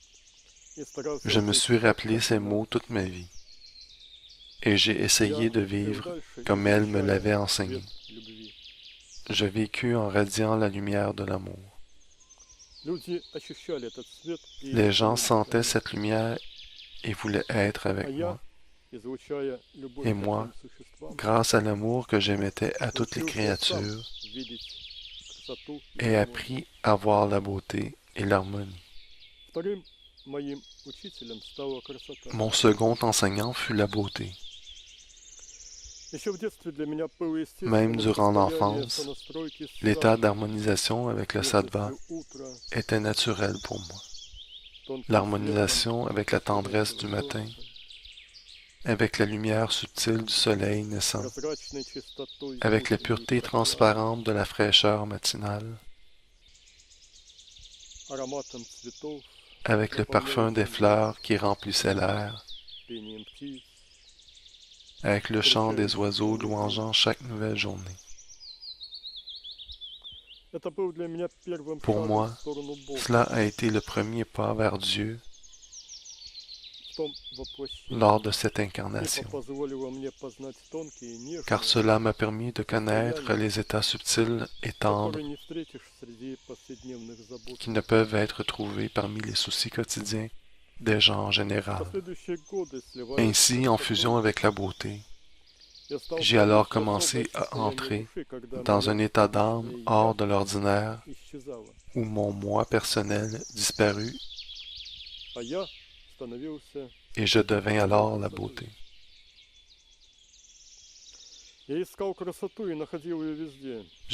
Je me suis rappelé ces mots toute ma vie, et j'ai essayé de vivre comme elle me l'avait enseigné. Je vécus en radiant la lumière de l'amour. Les gens sentaient cette lumière et voulaient être avec moi. Et moi, grâce à l'amour que j'émettais à toutes les créatures, ai appris à voir la beauté et l'harmonie. Mon second enseignant fut la beauté. Même durant l'enfance, l'état d'harmonisation avec le sattva était naturel pour moi. L'harmonisation avec la tendresse du matin, avec la lumière subtile du soleil naissant, avec la pureté transparente de la fraîcheur matinale, avec le parfum des fleurs qui remplissait l'air, avec le chant des oiseaux louangeant chaque nouvelle journée. Pour moi, cela a été le premier pas vers Dieu lors de cette incarnation, car cela m'a permis de connaître les états subtils et tendres qui ne peuvent être trouvés parmi les soucis quotidiens des gens en général. Ainsi, en fusion avec la beauté, j'ai alors commencé à entrer dans un état d'âme hors de l'ordinaire où mon moi personnel disparut et je devins alors la beauté. Je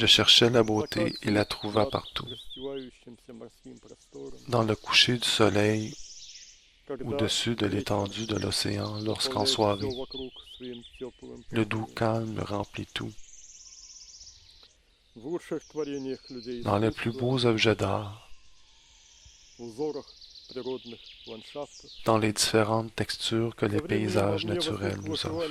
cherchais la beauté et la trouva partout. Dans le coucher du soleil, au-dessus de l'étendue de l'océan, lorsqu'en soirée, le doux calme remplit tout. Dans les plus beaux objets d'art, dans les différentes textures que les paysages naturels nous offrent.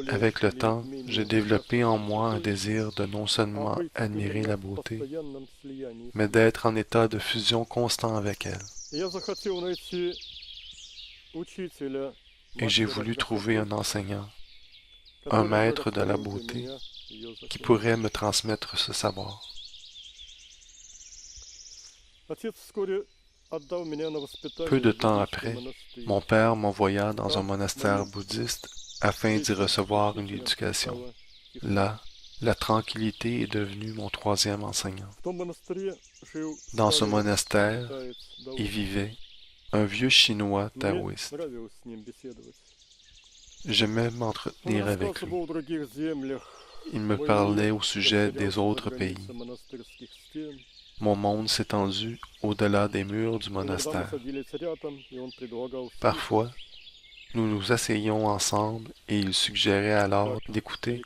Avec le temps, j'ai développé en moi un désir de non seulement admirer la beauté, mais d'être en état de fusion constant avec elle. Et j'ai voulu trouver un enseignant, un maître de la beauté, qui pourrait me transmettre ce savoir. Peu de temps après, mon père m'envoya dans un monastère bouddhiste afin d'y recevoir une éducation. Là, la tranquillité est devenue mon troisième enseignant. Dans ce monastère, y vivait un vieux Chinois taoïste. J'aimais m'entretenir avec lui. Il me parlait au sujet des autres pays. Mon monde s'étendit au-delà des murs du monastère. Parfois, nous nous asseyions ensemble et il suggérait alors d'écouter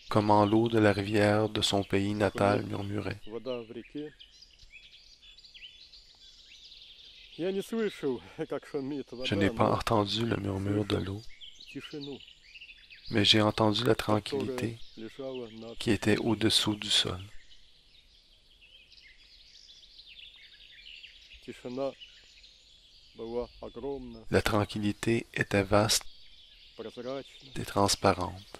comment l'eau de la rivière de son pays natal murmurait. Je n'ai pas entendu le murmure de l'eau, mais j'ai entendu la tranquillité qui était au-dessous du sol. La tranquillité était vaste et transparente.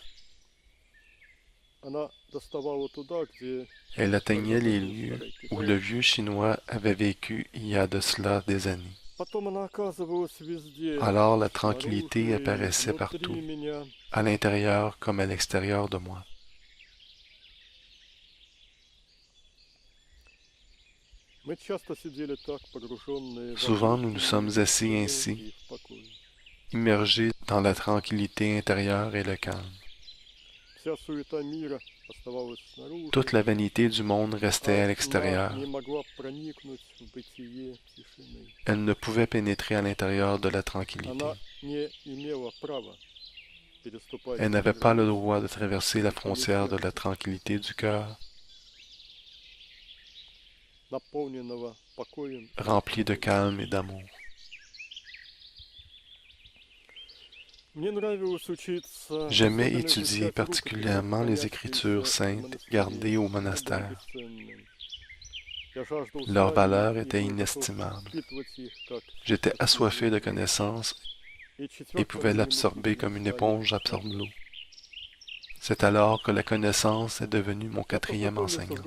Elle atteignait les lieux où le vieux Chinois avait vécu il y a de cela des années. Alors la tranquillité apparaissait partout, à l'intérieur comme à l'extérieur de moi. Souvent nous nous sommes assis ainsi, immergés dans la tranquillité intérieure et le calme. Toute la vanité du monde restait à l'extérieur. Elle ne pouvait pénétrer à l'intérieur de la tranquillité. Elle n'avait pas le droit de traverser la frontière de la tranquillité du cœur, rempli de calme et d'amour. J'aimais étudier particulièrement les écritures saintes gardées au monastère. Leur valeur était inestimable. J'étais assoiffé de connaissances et pouvais l'absorber comme une éponge absorbe l'eau. C'est alors que la connaissance est devenue mon quatrième enseignant.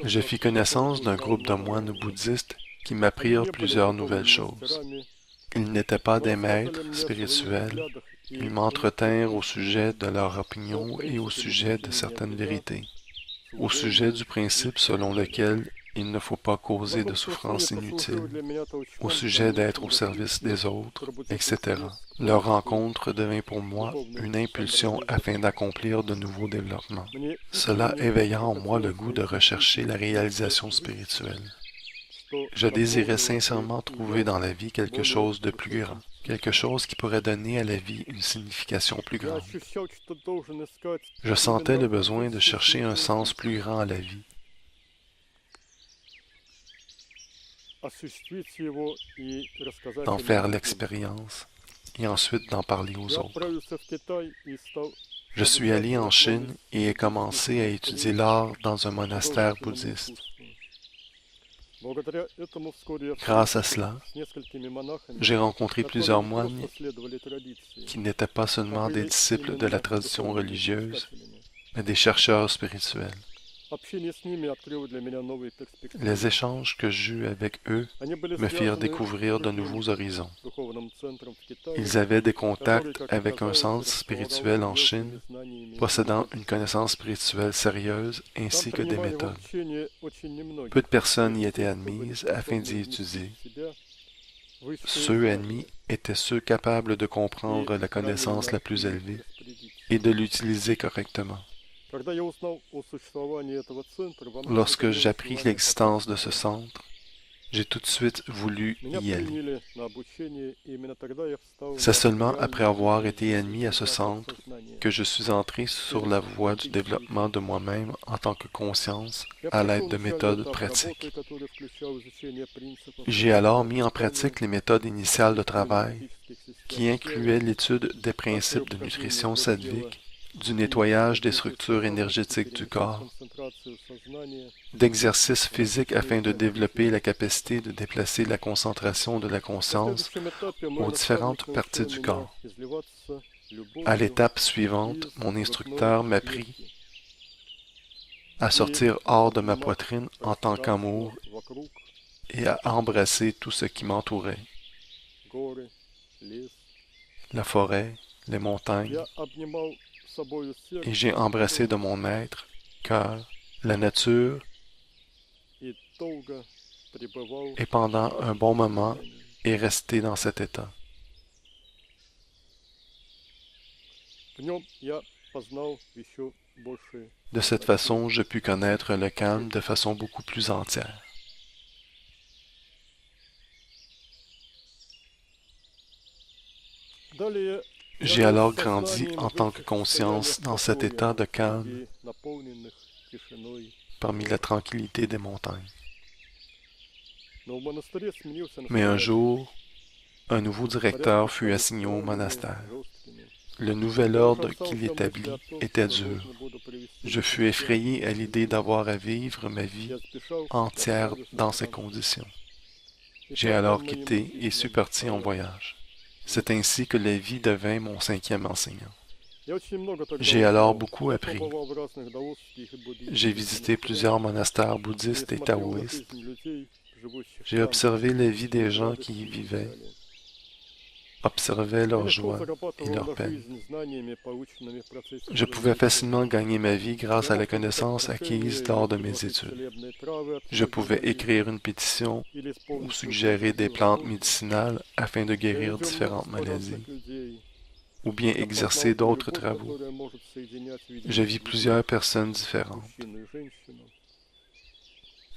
Je fis connaissance d'un groupe de moines bouddhistes qui m'apprirent plusieurs nouvelles choses. Ils n'étaient pas des maîtres spirituels, ils m'entretinrent au sujet de leur opinion et au sujet de certaines vérités, au sujet du principe selon lequel il ne faut pas causer de souffrance inutile, au sujet d'être au service des autres, etc. Leur rencontre devint pour moi une impulsion afin d'accomplir de nouveaux développements. Cela éveilla en moi le goût de rechercher la réalisation spirituelle. Je désirais sincèrement trouver dans la vie quelque chose de plus grand, quelque chose qui pourrait donner à la vie une signification plus grande. Je sentais le besoin de chercher un sens plus grand à la vie. D'en faire l'expérience et ensuite d'en parler aux autres. Je suis allé en Chine et ai commencé à étudier l'art dans un monastère bouddhiste. Grâce à cela, j'ai rencontré plusieurs moines qui n'étaient pas seulement des disciples de la tradition religieuse, mais des chercheurs spirituels. Les échanges que j'eus avec eux me firent découvrir de nouveaux horizons. Ils avaient des contacts avec un centre spirituel en Chine, possédant une connaissance spirituelle sérieuse ainsi que des méthodes. Peu de personnes y étaient admises afin d'y étudier. Ceux admis étaient ceux capables de comprendre la connaissance la plus élevée et de l'utiliser correctement. Lorsque j'appris l'existence de ce centre, j'ai tout de suite voulu y aller. C'est seulement après avoir été admis à ce centre que je suis entré sur la voie du développement de moi-même en tant que conscience à l'aide de méthodes pratiques. J'ai alors mis en pratique les méthodes initiales de travail qui incluaient l'étude des principes de nutrition sattvique, du nettoyage des structures énergétiques du corps, d'exercices physiques afin de développer la capacité de déplacer la concentration de la conscience aux différentes parties du corps. À l'étape suivante, mon instructeur m'apprit à sortir hors de ma poitrine en tant qu'amour et à embrasser tout ce qui m'entourait. La forêt, les montagnes, et j'ai embrassé de mon être, cœur, la nature, et pendant un bon moment est resté dans cet état. De cette façon, je pus connaître le calme de façon beaucoup plus entière. J'ai alors grandi en tant que conscience dans cet état de calme parmi la tranquillité des montagnes. Mais un jour, un nouveau directeur fut assigné au monastère. Le nouvel ordre qu'il établit était dur. Je fus effrayé à l'idée d'avoir à vivre ma vie entière dans ces conditions. J'ai alors quitté et suis parti en voyage. C'est ainsi que la vie devint mon cinquième enseignant. J'ai alors beaucoup appris. J'ai visité plusieurs monastères bouddhistes et taoïstes. J'ai observé la vie des gens qui y vivaient, observais leur joie et leur peine. Je pouvais facilement gagner ma vie grâce à la connaissance acquise lors de mes études. Je pouvais écrire une pétition ou suggérer des plantes médicinales afin de guérir différentes maladies, ou bien exercer d'autres travaux. Je vis plusieurs personnes différentes.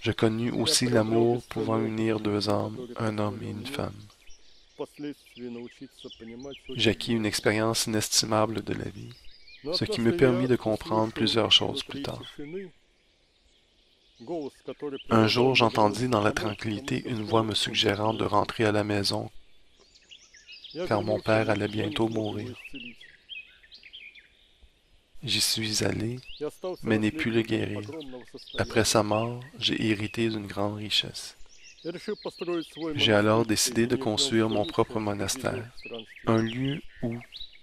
Je connus aussi l'amour pouvant unir deux âmes, un homme et une femme. J'acquis une expérience inestimable de la vie, ce qui me permit de comprendre plusieurs choses plus tard. Un jour, j'entendis dans la tranquillité une voix me suggérant de rentrer à la maison, car mon père allait bientôt mourir. J'y suis allé, и остался mais n'ai pu le наследником guérir. огромного Après состояния. sa mort, j'ai hérité d'une grande richesse. Я решил построить свой J'ai alors монастырь, décidé de соединив в нем construire все mon propre лучшее из monastère, веков странствий. un lieu où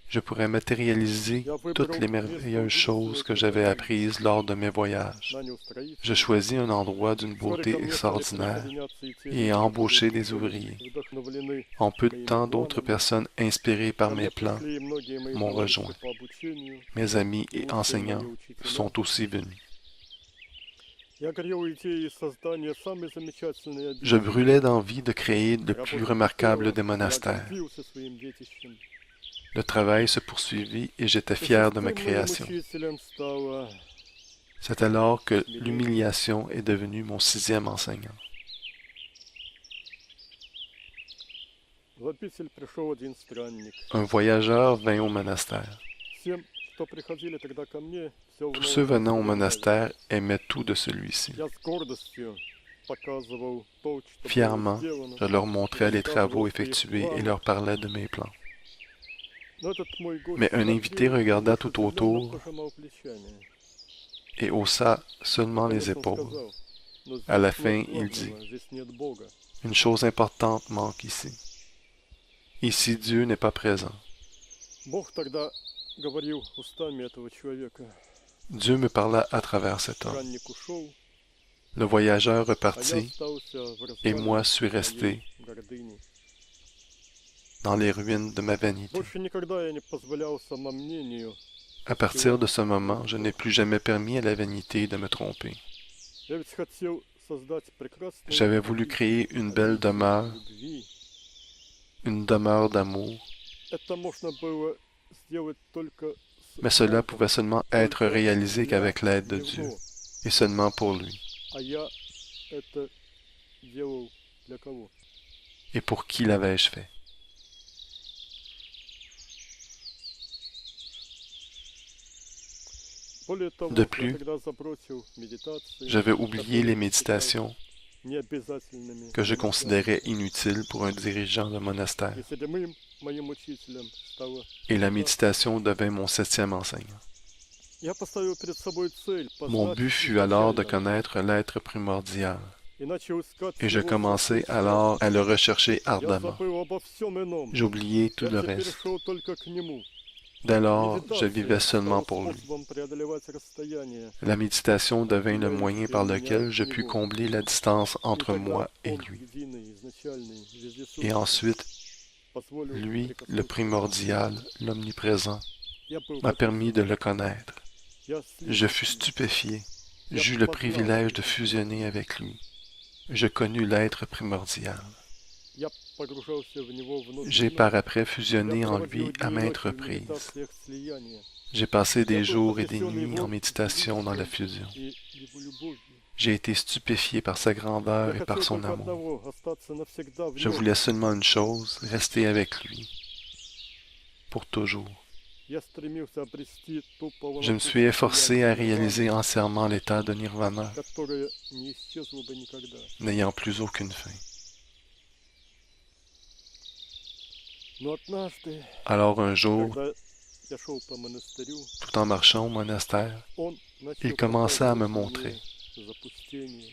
je pourrais matérialiser Я toutes выбрал les место merveilleuses choses удивительной que j'avais красоты, apprises lors de mes voyages. нанял Je строителей. choisis un endroit d'une Вскоре beauté ко мне стали extraordinaire присоединяться и те et ai люди, embauché которые des были ouvriers. вдохновлены En peu de моими temps, d'autres планами. personnes inspirées par Ко mes мне plans пришли и многие мои m'ont товарищи rejoint. по обучению, Mes amis и et лучшие мои enseignants учителя. sont aussi venus. Я горел идеей создания самой замечательной Je обители. brûlais d'envie de créer le plus Работа remarquable кипела, des я monastères. гордился своим детищем. Le travail se poursuivit et j'étais И fier de ma шестым моим création. учителем стала C'est alors que смирение. l'humiliation est devenue mon 6e enseignant. В обитель пришел один странник. Un voyageur vint au monastère. Всем, кто приходили тогда ко мне, все в Tous новом ceux venant au монастыре monastère aimaient tout de celui-ci. нравилось. Я с гордостью показывал то, что было Fièrement, сделано. je leur montrais les travaux Рассказывал о своих effectués et планах. leur parlais de mes plans. Но этот мой гость Mais un invité смотрел и regarda лишь tout удивленно autour пожимал плечами. et haussa seulement les Наконец он épaules. сказал: «Но À la здесь fin, нет il dit, главного, здесь нет Бога». une chose importante manque ici. Ici, Dieu n'est pas présent. Бог тогда говорил устами этого человека. Dieu me parla à travers cet homme. Странник ушел, Le voyageur а я repartit остался в et moi развалинах suis resté моей гордыни. dans les ruines de ma vanité. Больше никогда я не позволял самомнению. À partir de ce moment, je n'ai plus jamais permis à la vanité de me tromper. Я ведь хотел создать прекрасный J'avais voulu créer une belle demeure, любви. une demeure d'amour, Это можно было сделать только с mais cela Богом, pouvait seulement être réalisé qu'avec l'aide de для Dieu, него. et seulement pour lui. А я это делал для кого? Et pour qui l'avais-je fait? Более того, De я plus, тогда забросил медитации, j'avais oublié les которые méditations считал необязательными que je для considérais наставника. inutiles pour un dirigeant de monastère, И седьмым моим учителем стало et la медитация. méditation devint mon 7e enseignant. Я поставил перед собой цель Mon познать but fut alors de изначального connaître l'être primordial, и начал искать et je его commençai всякую alors à le rechercher Я ardemment. забыл обо всем ином. J'oubliais tout Я le теперь reste. шел только к нему. Dès lors, je Méditation vivais seulement стала pour lui. способом преодолевать расстояние. La méditation devint le moyen par lequel je pus combler la distance И entre тогда moi et он, lui. единый, изначальный, Et вездесущий, ensuite, позволил lui, прикоснуться le к primordial, l'omniprésent, Я был m'a permis de потрясен. le connaître. Я Je слился fus с ним. stupéfié. J'eus le privilège de fusionner avec lui. Je connus l'être primordial. Я погружался в него вновь и J'ai вновь. par après Я fusionné en проводил lui дни à и maintes ночи в reprises. медитациях слияния. J'ai passé des Я был jours et des потрясен nuits его en méditation dans la величием fusion. и его любовью. J'ai été stupéfié par sa grandeur Я et par хотел son только amour. одного — остаться навсегда в Je нем. voulais seulement une chose, rester avec lui, pour toujours. Я стремился обрести ту Je me полноту suis efforcé à состояния réaliser нирваны, entièrement l'état de nirvana, которая не исчезла бы никогда. n'ayant plus aucune fin. Но однажды, Alors un jour, когда я шел по монастырю, tout en marchant au monastère, он начал il commença à me показывать montrer мне запустение,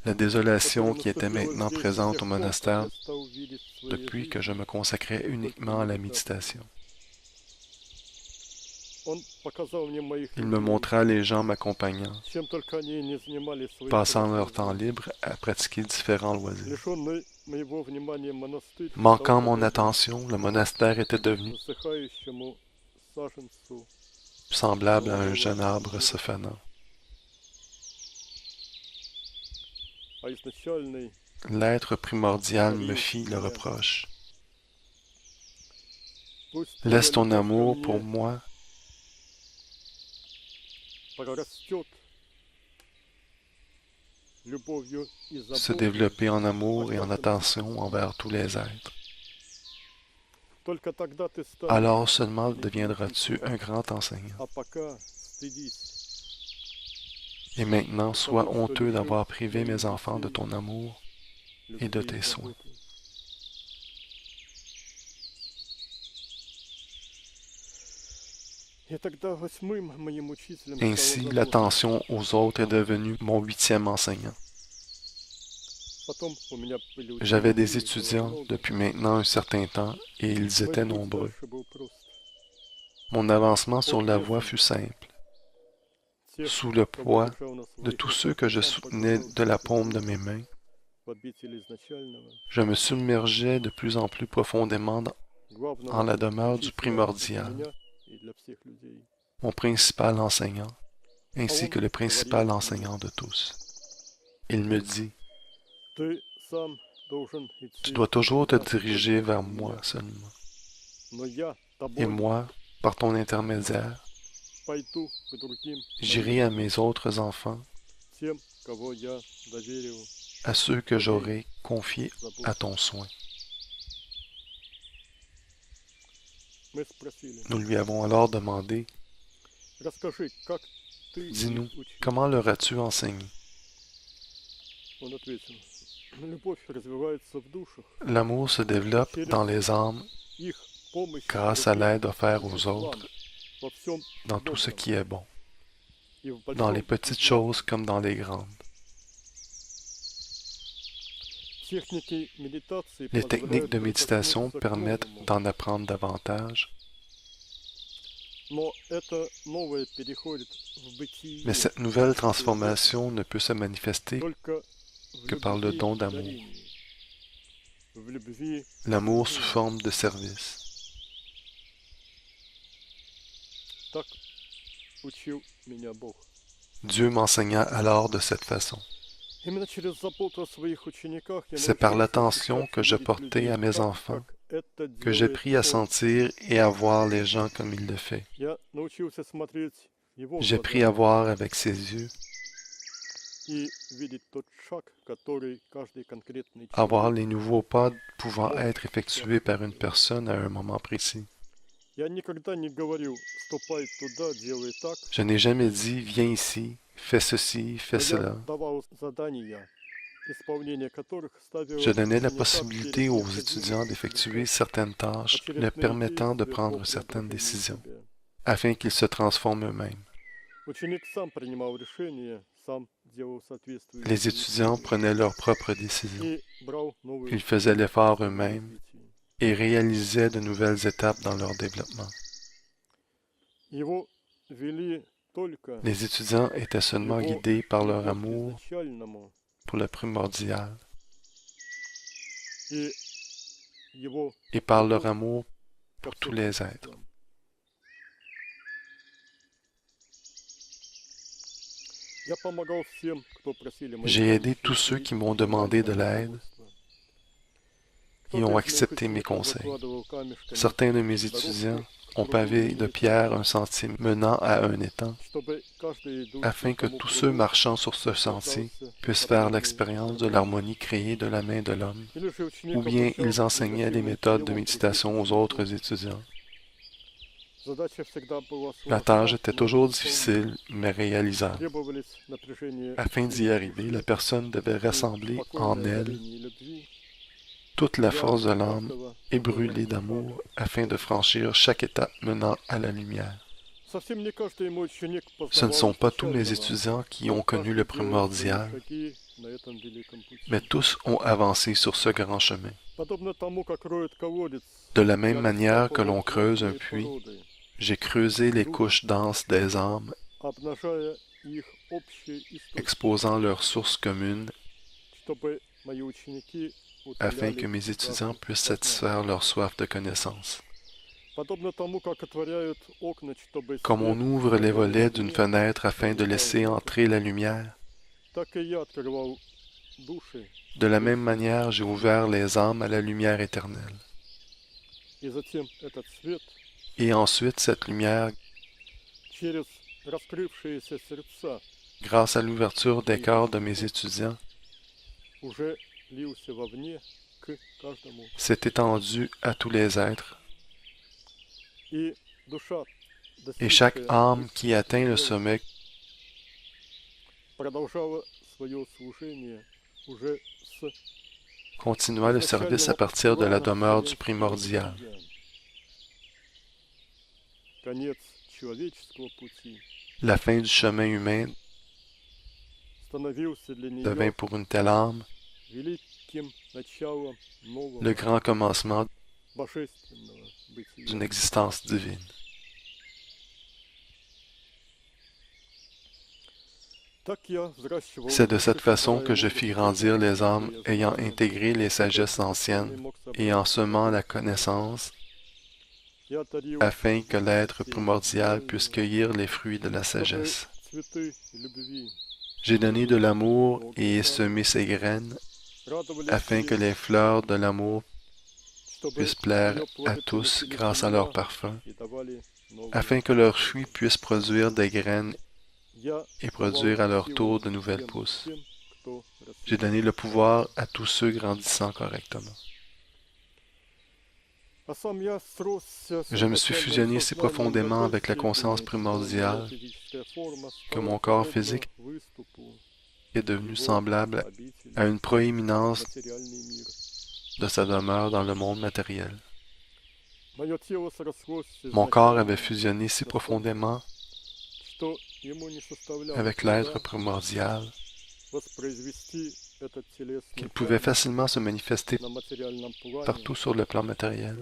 la désolation которое qui était наступило maintenant здесь с présente тех au пор, как monastère я стал видеть в своей depuis que je жизни me consacrais только uniquement à la медитацию. méditation. Он показал мне моих Il me людей, montra les gens m'accompagnant, чем только они не занимали своих passant leur прежних temps жизней. libre à pratiquer différents loisirs. Лишенный моего внимания монастырь Manquant стал mon подобен attention, le monastère était devenu засыхающему саженцу. semblable à un jeune arbre se fanant. А изначальный L'être primordial me fit le reproche. пусть Laisse ton твоя любовь ко amour мне pour moi прорастет любовью и se заботой. développer en amour et en attention envers tous les êtres. Только тогда ты станешь. Alors seulement deviendras-tu un grand enseignant. А пока стыдись. Et maintenant, sois honteux d'avoir privé mes enfants de ton amour et de любви и tes soins. заботы. Ainsi, l'attention aux autres est devenue mon 8e enseignant. J'avais des étudiants depuis maintenant un certain temps et ils étaient nombreux. Mon avancement sur la voie fut simple. Sous le poids de tous ceux que je soutenais de la paume de mes mains, je me submergeais de plus en plus profondément en la demeure du primordial, mon principal enseignant, ainsi que le principal enseignant de tous. Il me dit, « Tu dois toujours te diriger vers moi seulement. Et moi, par ton intermédiaire, j'irai à mes autres enfants, à ceux que j'aurai confiés à ton soin. » Nous lui avons alors demandé, « Dis-nous, comment leur as-tu enseigné? » L'amour se développe dans les âmes grâce à l'aide offerte aux autres dans tout ce qui est bon, dans les petites choses comme dans les grandes. Les techniques de méditation permettent d'en apprendre davantage, mais cette nouvelle transformation ne peut se manifester que par le don d'amour, l'amour sous forme de service. Dieu m'enseigna alors de cette façon. C'est par l'attention que je portais à mes enfants que j'ai appris à sentir et à voir les gens comme il le fait. J'ai appris à voir avec ses yeux, à voir les nouveaux pas pouvant être effectués par une personne à un moment précis. Je n'ai jamais dit, viens ici, fais ceci, fais cela. Je donnais la possibilité aux étudiants d'effectuer certaines tâches, leur permettant de prendre certaines décisions, afin qu'ils se transforment eux-mêmes. Les étudiants prenaient leurs propres décisions. Ils faisaient l'effort eux-mêmes et réalisaient de nouvelles étapes dans leur développement. Les étudiants étaient seulement guidés par leur amour pour le primordial et par leur amour pour tous les êtres. J'ai aidé tous ceux qui m'ont demandé de l'aide et ont accepté mes conseils. Certains de mes étudiants ont pavé de pierre un sentier menant à un étang, afin que tous ceux marchant sur ce sentier puissent faire l'expérience de l'harmonie créée de la main de l'homme, ou bien ils enseignaient les méthodes de méditation aux autres étudiants. La tâche était toujours difficile, mais réalisable. Afin d'y arriver, la personne devait rassembler en elle toute la force de l'âme et brûler d'amour afin de franchir chaque étape menant à la lumière. Ce ne sont pas tous mes étudiants qui ont connu le primordial, mais tous ont avancé sur ce grand chemin. De la même manière que l'on creuse un puits, j'ai creusé les couches denses des âmes, exposant leurs sources communes, afin que mes étudiants puissent satisfaire leur soif de connaissance. Comme on ouvre les volets d'une fenêtre afin de laisser entrer la lumière, de la même manière j'ai ouvert les âmes à la lumière éternelle. Et ensuite cette lumière, grâce à l'ouverture des cœurs de mes étudiants, s'est étendu à tous les êtres, et chaque âme qui atteint le sommet continua le service à partir de la demeure du primordial. La fin du chemin humain devint pour une telle âme le grand commencement d'une existence divine. C'est de cette façon que je fis grandir les âmes ayant intégré les sagesses anciennes et en semant la connaissance, afin que l'être primordial puisse cueillir les fruits de la sagesse. J'ai donné de l'amour et semé ses graines, afin que les fleurs de l'amour puissent plaire à tous grâce à leur parfum, afin que leurs fruits puissent produire des graines et produire à leur tour de nouvelles pousses. J'ai donné le pouvoir à tous ceux grandissant correctement. Je me suis fusionné si profondément avec la conscience primordiale que mon corps physique est devenu semblable à une proéminence de sa demeure dans le monde matériel. Mon corps avait fusionné si profondément avec l'être primordial qu'il pouvait facilement se manifester partout sur le plan matériel,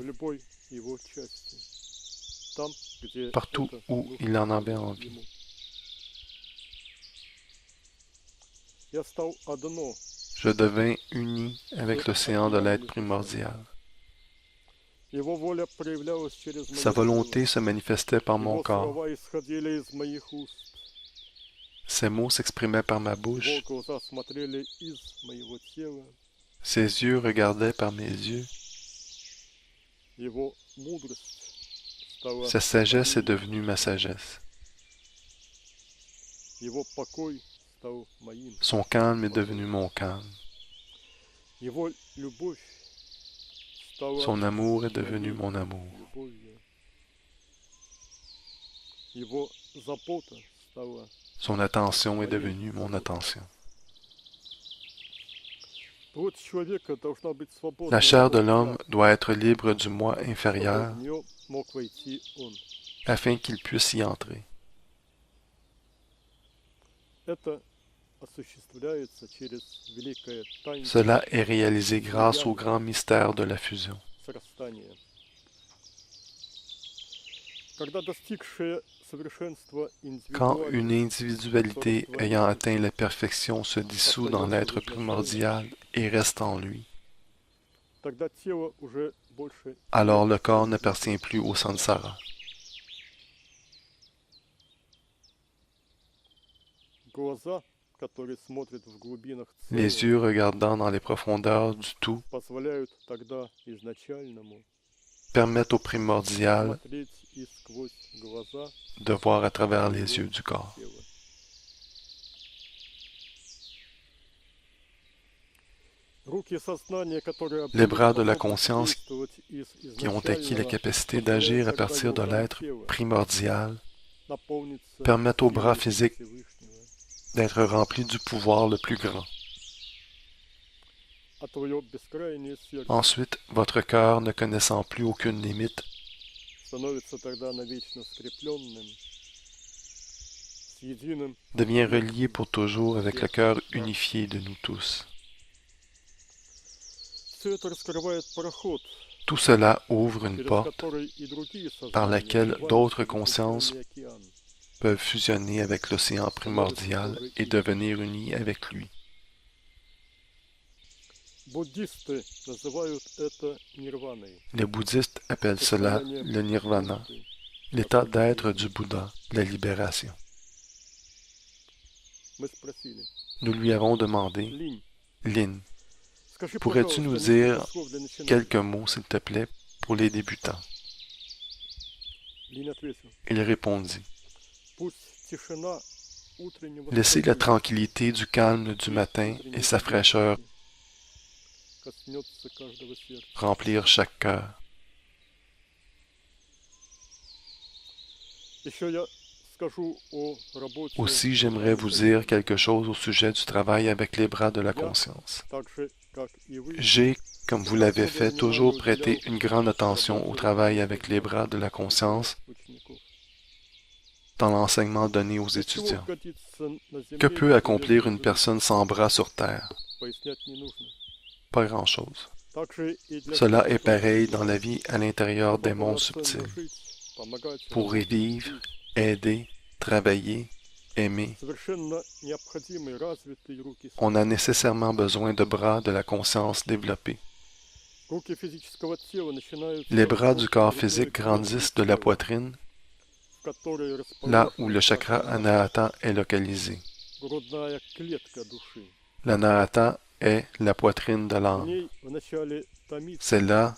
partout où il en avait envie. Je devins uni avec l'océan de l'être primordial. Sa volonté se manifestait par mon corps. Ses mots s'exprimaient par ma bouche. Ses yeux regardaient par mes yeux. Sa sagesse est devenue ma sagesse. Son calme est devenu mon calme. Son amour est devenu mon amour. Son attention est devenue mon attention. La chair de l'homme doit être libre du moi inférieur afin qu'il puisse y entrer. Cela est réalisé grâce au grand mystère de la fusion. Quand une individualité ayant atteint la perfection se dissout dans l'être primordial et reste en lui, alors le corps n'appartient plus au samsara. Les yeux regardant dans les profondeurs du tout permettent au primordial de voir à travers les yeux du corps. Les bras de la conscience qui ont acquis la capacité d'agir à partir de l'être primordial permettent aux bras physiques d'être remplis du pouvoir le plus grand. Ensuite, votre cœur, ne connaissant plus aucune limite, devient relié pour toujours avec le cœur unifié de nous tous. Tout cela ouvre une porte par laquelle d'autres consciences peuvent fusionner avec l'océan primordial et devenir unis avec lui. Les bouddhistes appellent cela le nirvana, l'état d'être du Bouddha, la libération. Nous lui avons demandé, Lin, pourrais-tu nous dire quelques mots, s'il te plaît, pour les débutants? Il répondit, laissez la tranquillité du calme du matin et sa fraîcheur remplir chaque cœur. Aussi, j'aimerais vous dire quelque chose au sujet du travail avec les bras de la conscience. J'ai, comme vous l'avez fait, toujours prêté une grande attention au travail avec les bras de la conscience dans l'enseignement donné aux étudiants. Que peut accomplir une personne sans bras sur Terre? Pas grand-chose. Cela est pareil dans la vie à l'intérieur des mondes subtils. Pour y vivre, aider, travailler, aimer, on a nécessairement besoin de bras de la conscience développée. Les bras du corps physique grandissent de la poitrine, là où le chakra Anahata est localisé. L'Anahata est la poitrine de l'âme. C'est là,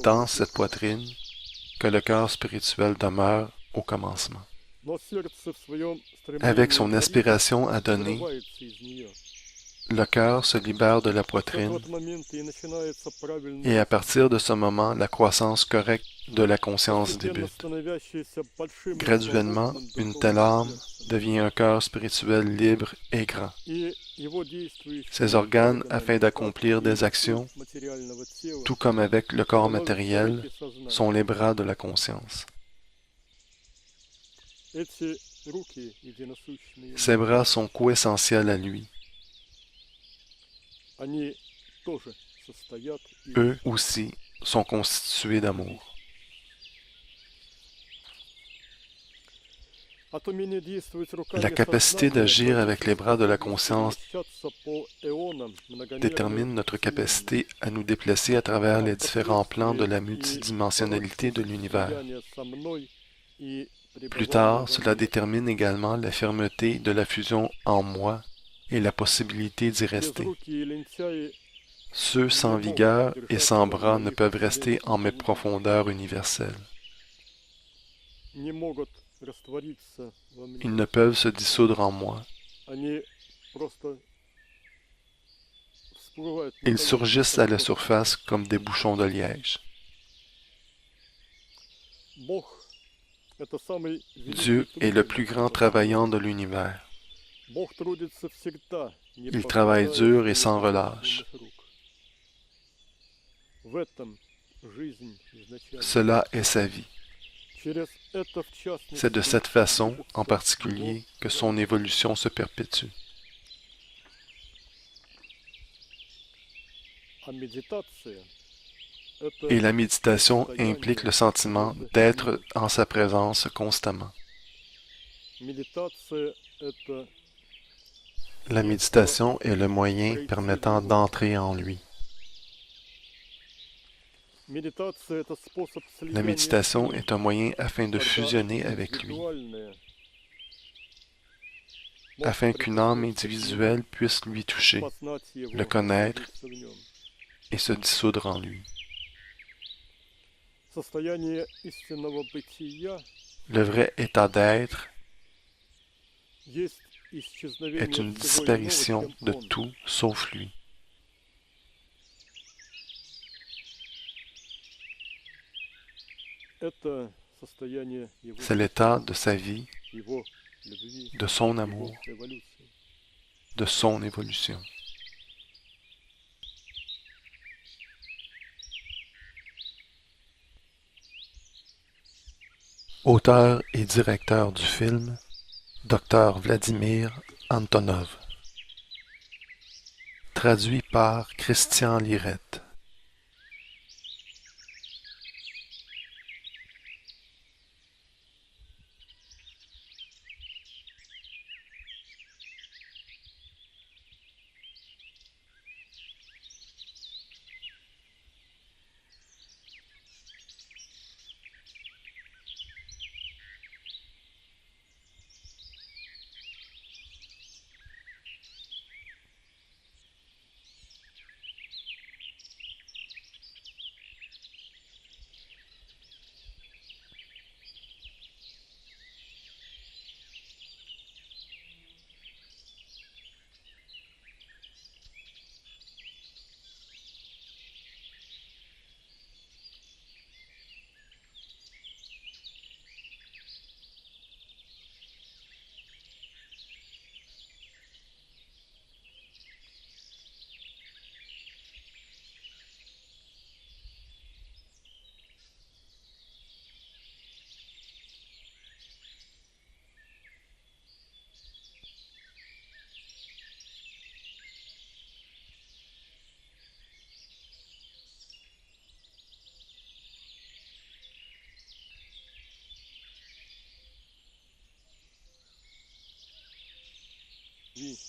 dans cette poitrine, que le cœur spirituel demeure au commencement. Avec son aspiration à donner, le cœur se libère de la poitrine et à partir de ce moment, la croissance correcte de la conscience débute. Graduellement, une telle âme devient un cœur spirituel libre et grand. Ses organes, afin d'accomplir des actions, tout comme avec le corps matériel, sont les bras de la conscience. Ces bras sont coessentiels à lui. Eux aussi sont constitués d'amour. La capacité d'agir avec les bras de la conscience détermine notre capacité à nous déplacer à travers les différents plans de la multidimensionnalité de l'univers. Plus tard, cela détermine également la fermeté de la fusion en moi et la possibilité d'y rester. Ceux sans vigueur et sans bras ne peuvent rester en mes profondeurs universelles. Ils ne peuvent se dissoudre en moi. Ils surgissent à la surface comme des bouchons de liège. Dieu est le plus grand travaillant de l'univers. Il travaille dur et sans relâche. Cela est sa vie. C'est de cette façon, en particulier, que son évolution se perpétue. Et la méditation implique le sentiment d'être en sa présence constamment. La méditation est le moyen permettant d'entrer en lui. La méditation est un moyen afin de fusionner avec lui, afin qu'une âme individuelle puisse lui toucher, le connaître et se dissoudre en lui. Le vrai état d'être est une disparition de tout sauf lui. C'est l'état de sa vie, de son amour, de son évolution. Auteur et directeur du film, Dr Vladimir Antonov. Traduit par Christian Lirette.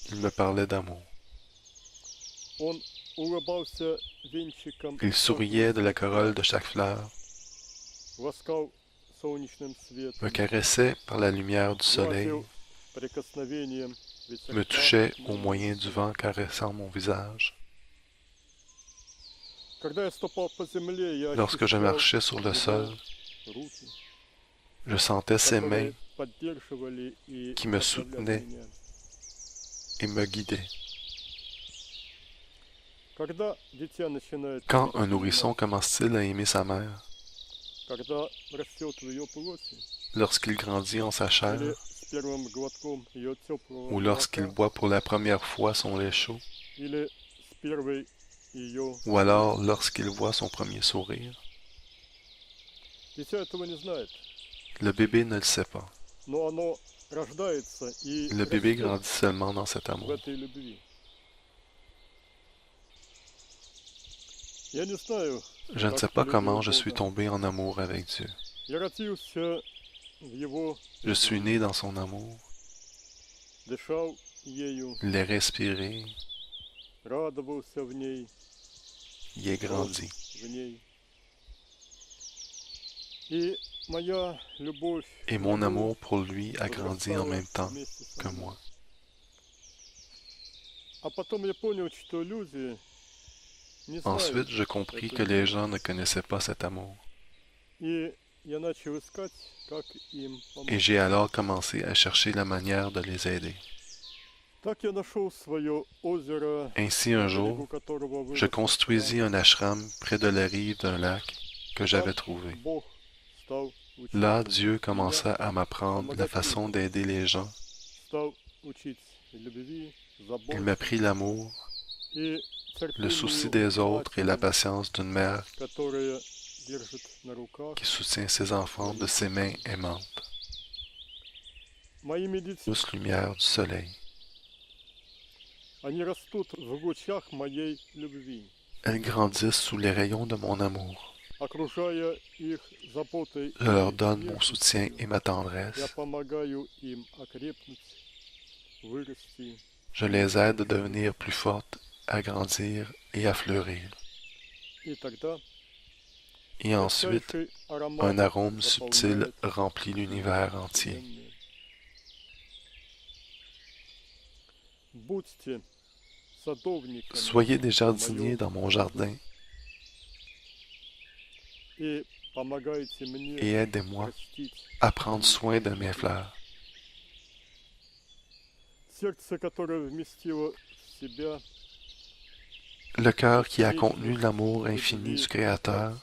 Il me parlait d'amour. Il souriait de la corolle de chaque fleur, me caressait par la lumière du soleil, me touchait au moyen du vent caressant mon visage. Lorsque je marchais sur le sol, je sentais ses mains qui me soutenaient et me guidaient. Quand un nourrisson commence-t-il à aimer sa mère? Lorsqu'il grandit en sa chair, ou lorsqu'il boit pour la première fois son lait chaud, ou alors lorsqu'il voit son premier sourire. Le bébé ne le sait pas. Le bébé grandit seulement dans cet amour. Je ne sais pas comment je suis tombé en amour avec Dieu. Je suis né dans son amour, l'ai respiré, y ai grandi. Et mon amour pour lui a grandi en même temps que moi. Ensuite, je compris que les gens ne connaissaient pas cet amour. Et j'ai alors commencé à chercher la manière de les aider. Ainsi, un jour, je construisis un ashram près de la rive d'un lac que j'avais trouvé. Là, Dieu commença à m'apprendre la façon d'aider les gens. Il m'apprit l'amour, le souci des autres et la patience d'une mère qui soutient ses enfants de ses mains aimantes. Douce lumière du soleil. Elles grandissent sous les rayons de mon amour. Je leur donne mon soutien et ma tendresse. Je les aide à devenir plus fortes, à grandir et à fleurir. Et ensuite, un arôme subtil remplit l'univers entier. Soyez des jardiniers dans mon jardin et aidez-moi à prendre soin de mes fleurs. Le cœur qui a contenu l'amour infini du Créateur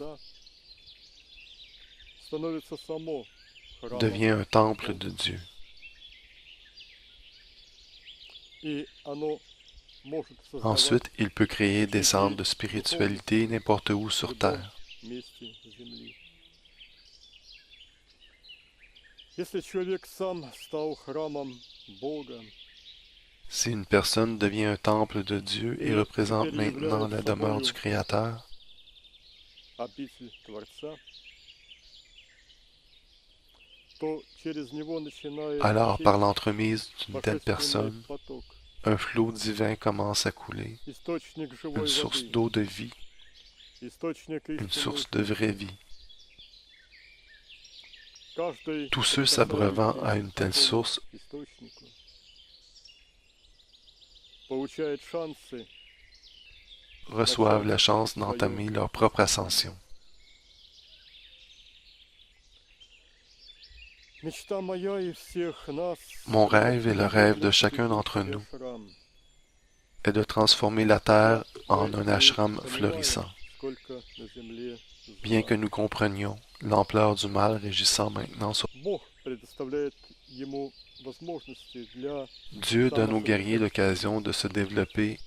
devient un temple de Dieu. Ensuite, il peut créer des centres de spiritualité n'importe où sur Terre. Si une personne devient un temple de Dieu et représente maintenant la demeure du Créateur, alors par l'entremise d'une telle personne, un flot divin commence à couler, une source d'eau de vie, une source de vraie vie. Tous ceux s'abreuvant à une telle source reçoivent la chance d'entamer leur propre ascension. Mon rêve et le rêve de chacun d'entre nous est de transformer la terre en un ashram florissant, bien que nous comprenions l'ampleur du mal régissant maintenant sur Dieu donne aux guerriers l'occasion de se développer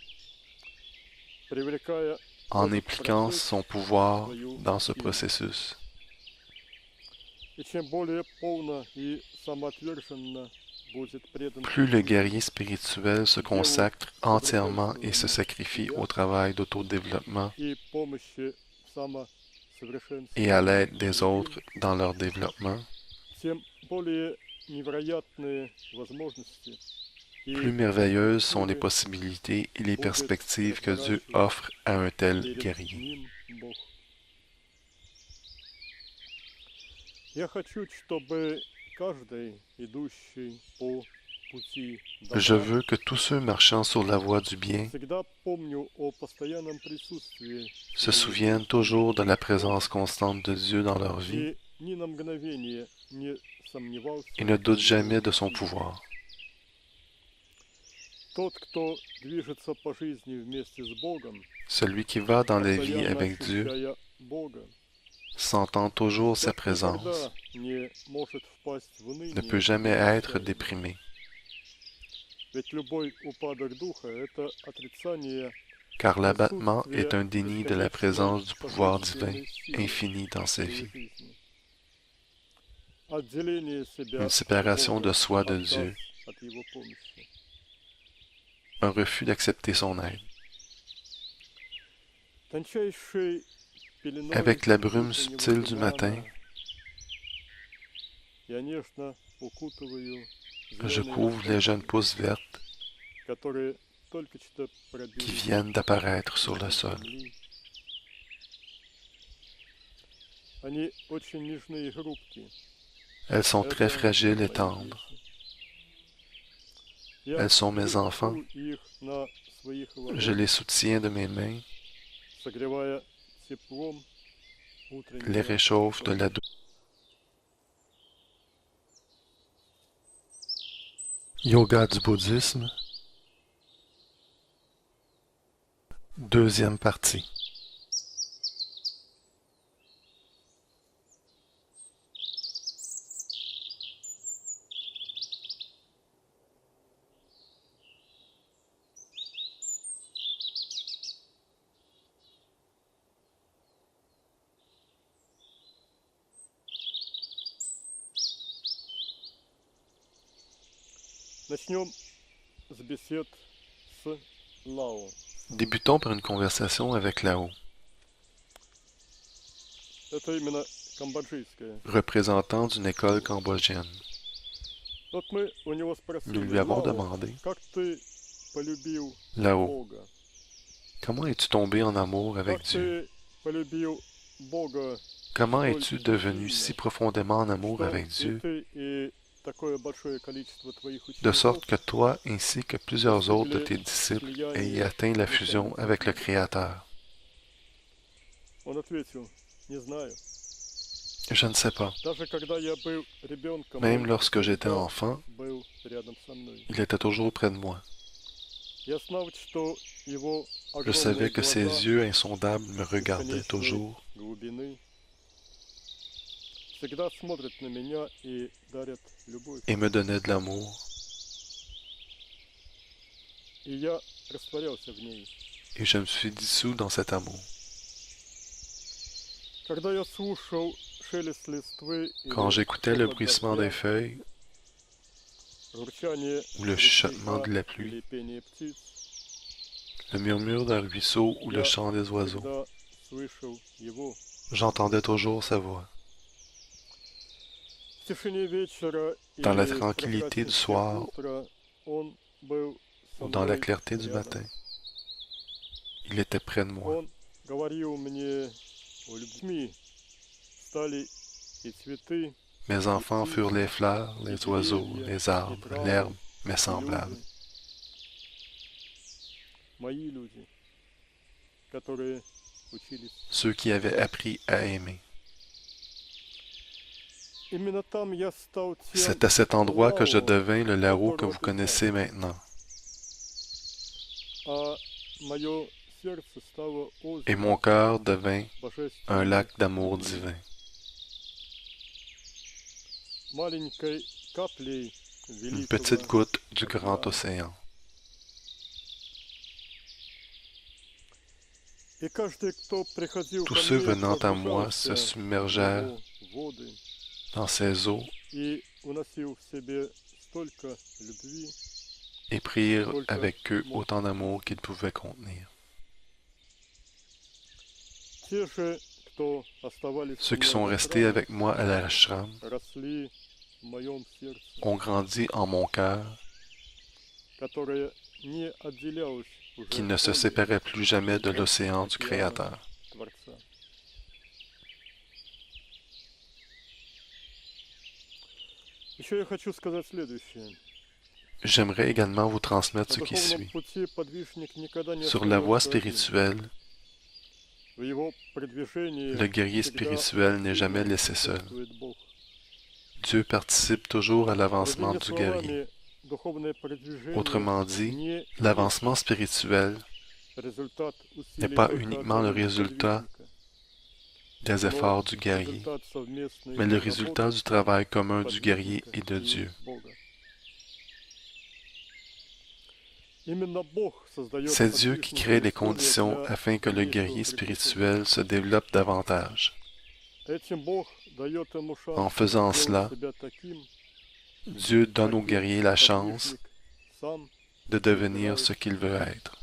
en impliquant son pouvoir dans ce processus. Plus le guerrier spirituel se consacre entièrement et se sacrifie au travail d'autodéveloppement et à l'aide des autres dans leur développement, plus merveilleuses sont les possibilités et les perspectives que Dieu offre à un tel guerrier. Je veux que tous ceux marchant sur la voie du bien se souviennent toujours de la présence constante de Dieu dans leur vie et ne doutent jamais de son pouvoir. Celui qui va dans la vie avec Dieu sentant toujours sa présence ne peut jamais être déprimé. Car l'abattement est un déni de la présence du pouvoir divin infini dans sa vie. Une séparation de soi de Dieu, un refus d'accepter son aide. Avec la brume subtile du matin, je couvre les jeunes pousses vertes qui viennent d'apparaître sur le sol. Elles sont très fragiles et tendres. Elles sont mes enfants. Je les soutiens de mes mains, les réchauffe de la douceur. Yoga du bouddhisme, deuxième partie. Débutons par une conversation avec Lao, représentant d'une école cambodgienne. Nous lui avons demandé, Lao, comment es-tu tombé en amour avec Dieu? Comment es-tu devenu si profondément en amour avec Dieu, de sorte que toi ainsi que plusieurs autres de tes disciples ayez atteint la fusion avec le Créateur? Je ne sais pas. Même lorsque j'étais enfant, il était toujours près de moi. Je savais que ses yeux insondables me regardaient toujours et me donnaient de l'amour. Et je me suis dissous dans cet amour. Quand j'écoutais le bruissement des feuilles ou le chuchotement de la pluie, le murmure d'un ruisseau ou le chant des oiseaux, j'entendais toujours sa voix. Dans la tranquillité du soir ou dans la clarté du matin, il était près de moi. Mes enfants furent les fleurs, les oiseaux, les arbres, l'herbe, mes semblables. Ceux qui avaient appris à aimer. C'est à cet endroit que je devins le Lao que vous connaissez maintenant. Et mon cœur devint un lac d'amour divin. Une petite goutte du grand océan. Tous ceux venant à moi se submergèrent dans ces eaux et prirent avec eux autant d'amour qu'ils pouvaient contenir. Ceux qui sont restés avec moi à l'ashram ont grandi en mon cœur qui ne se séparait plus jamais de l'océan du Créateur. J'aimerais également vous transmettre ce qui suit. Sur la voie spirituelle, le guerrier spirituel n'est jamais laissé seul. Dieu participe toujours à l'avancement du guerrier. Autrement dit, l'avancement spirituel n'est pas uniquement le résultat des efforts du guerrier, mais le résultat du travail commun du guerrier et de Dieu. C'est Dieu qui crée les conditions afin que le guerrier spirituel se développe davantage. En faisant cela, Dieu donne au guerrier la chance de devenir ce qu'il veut être.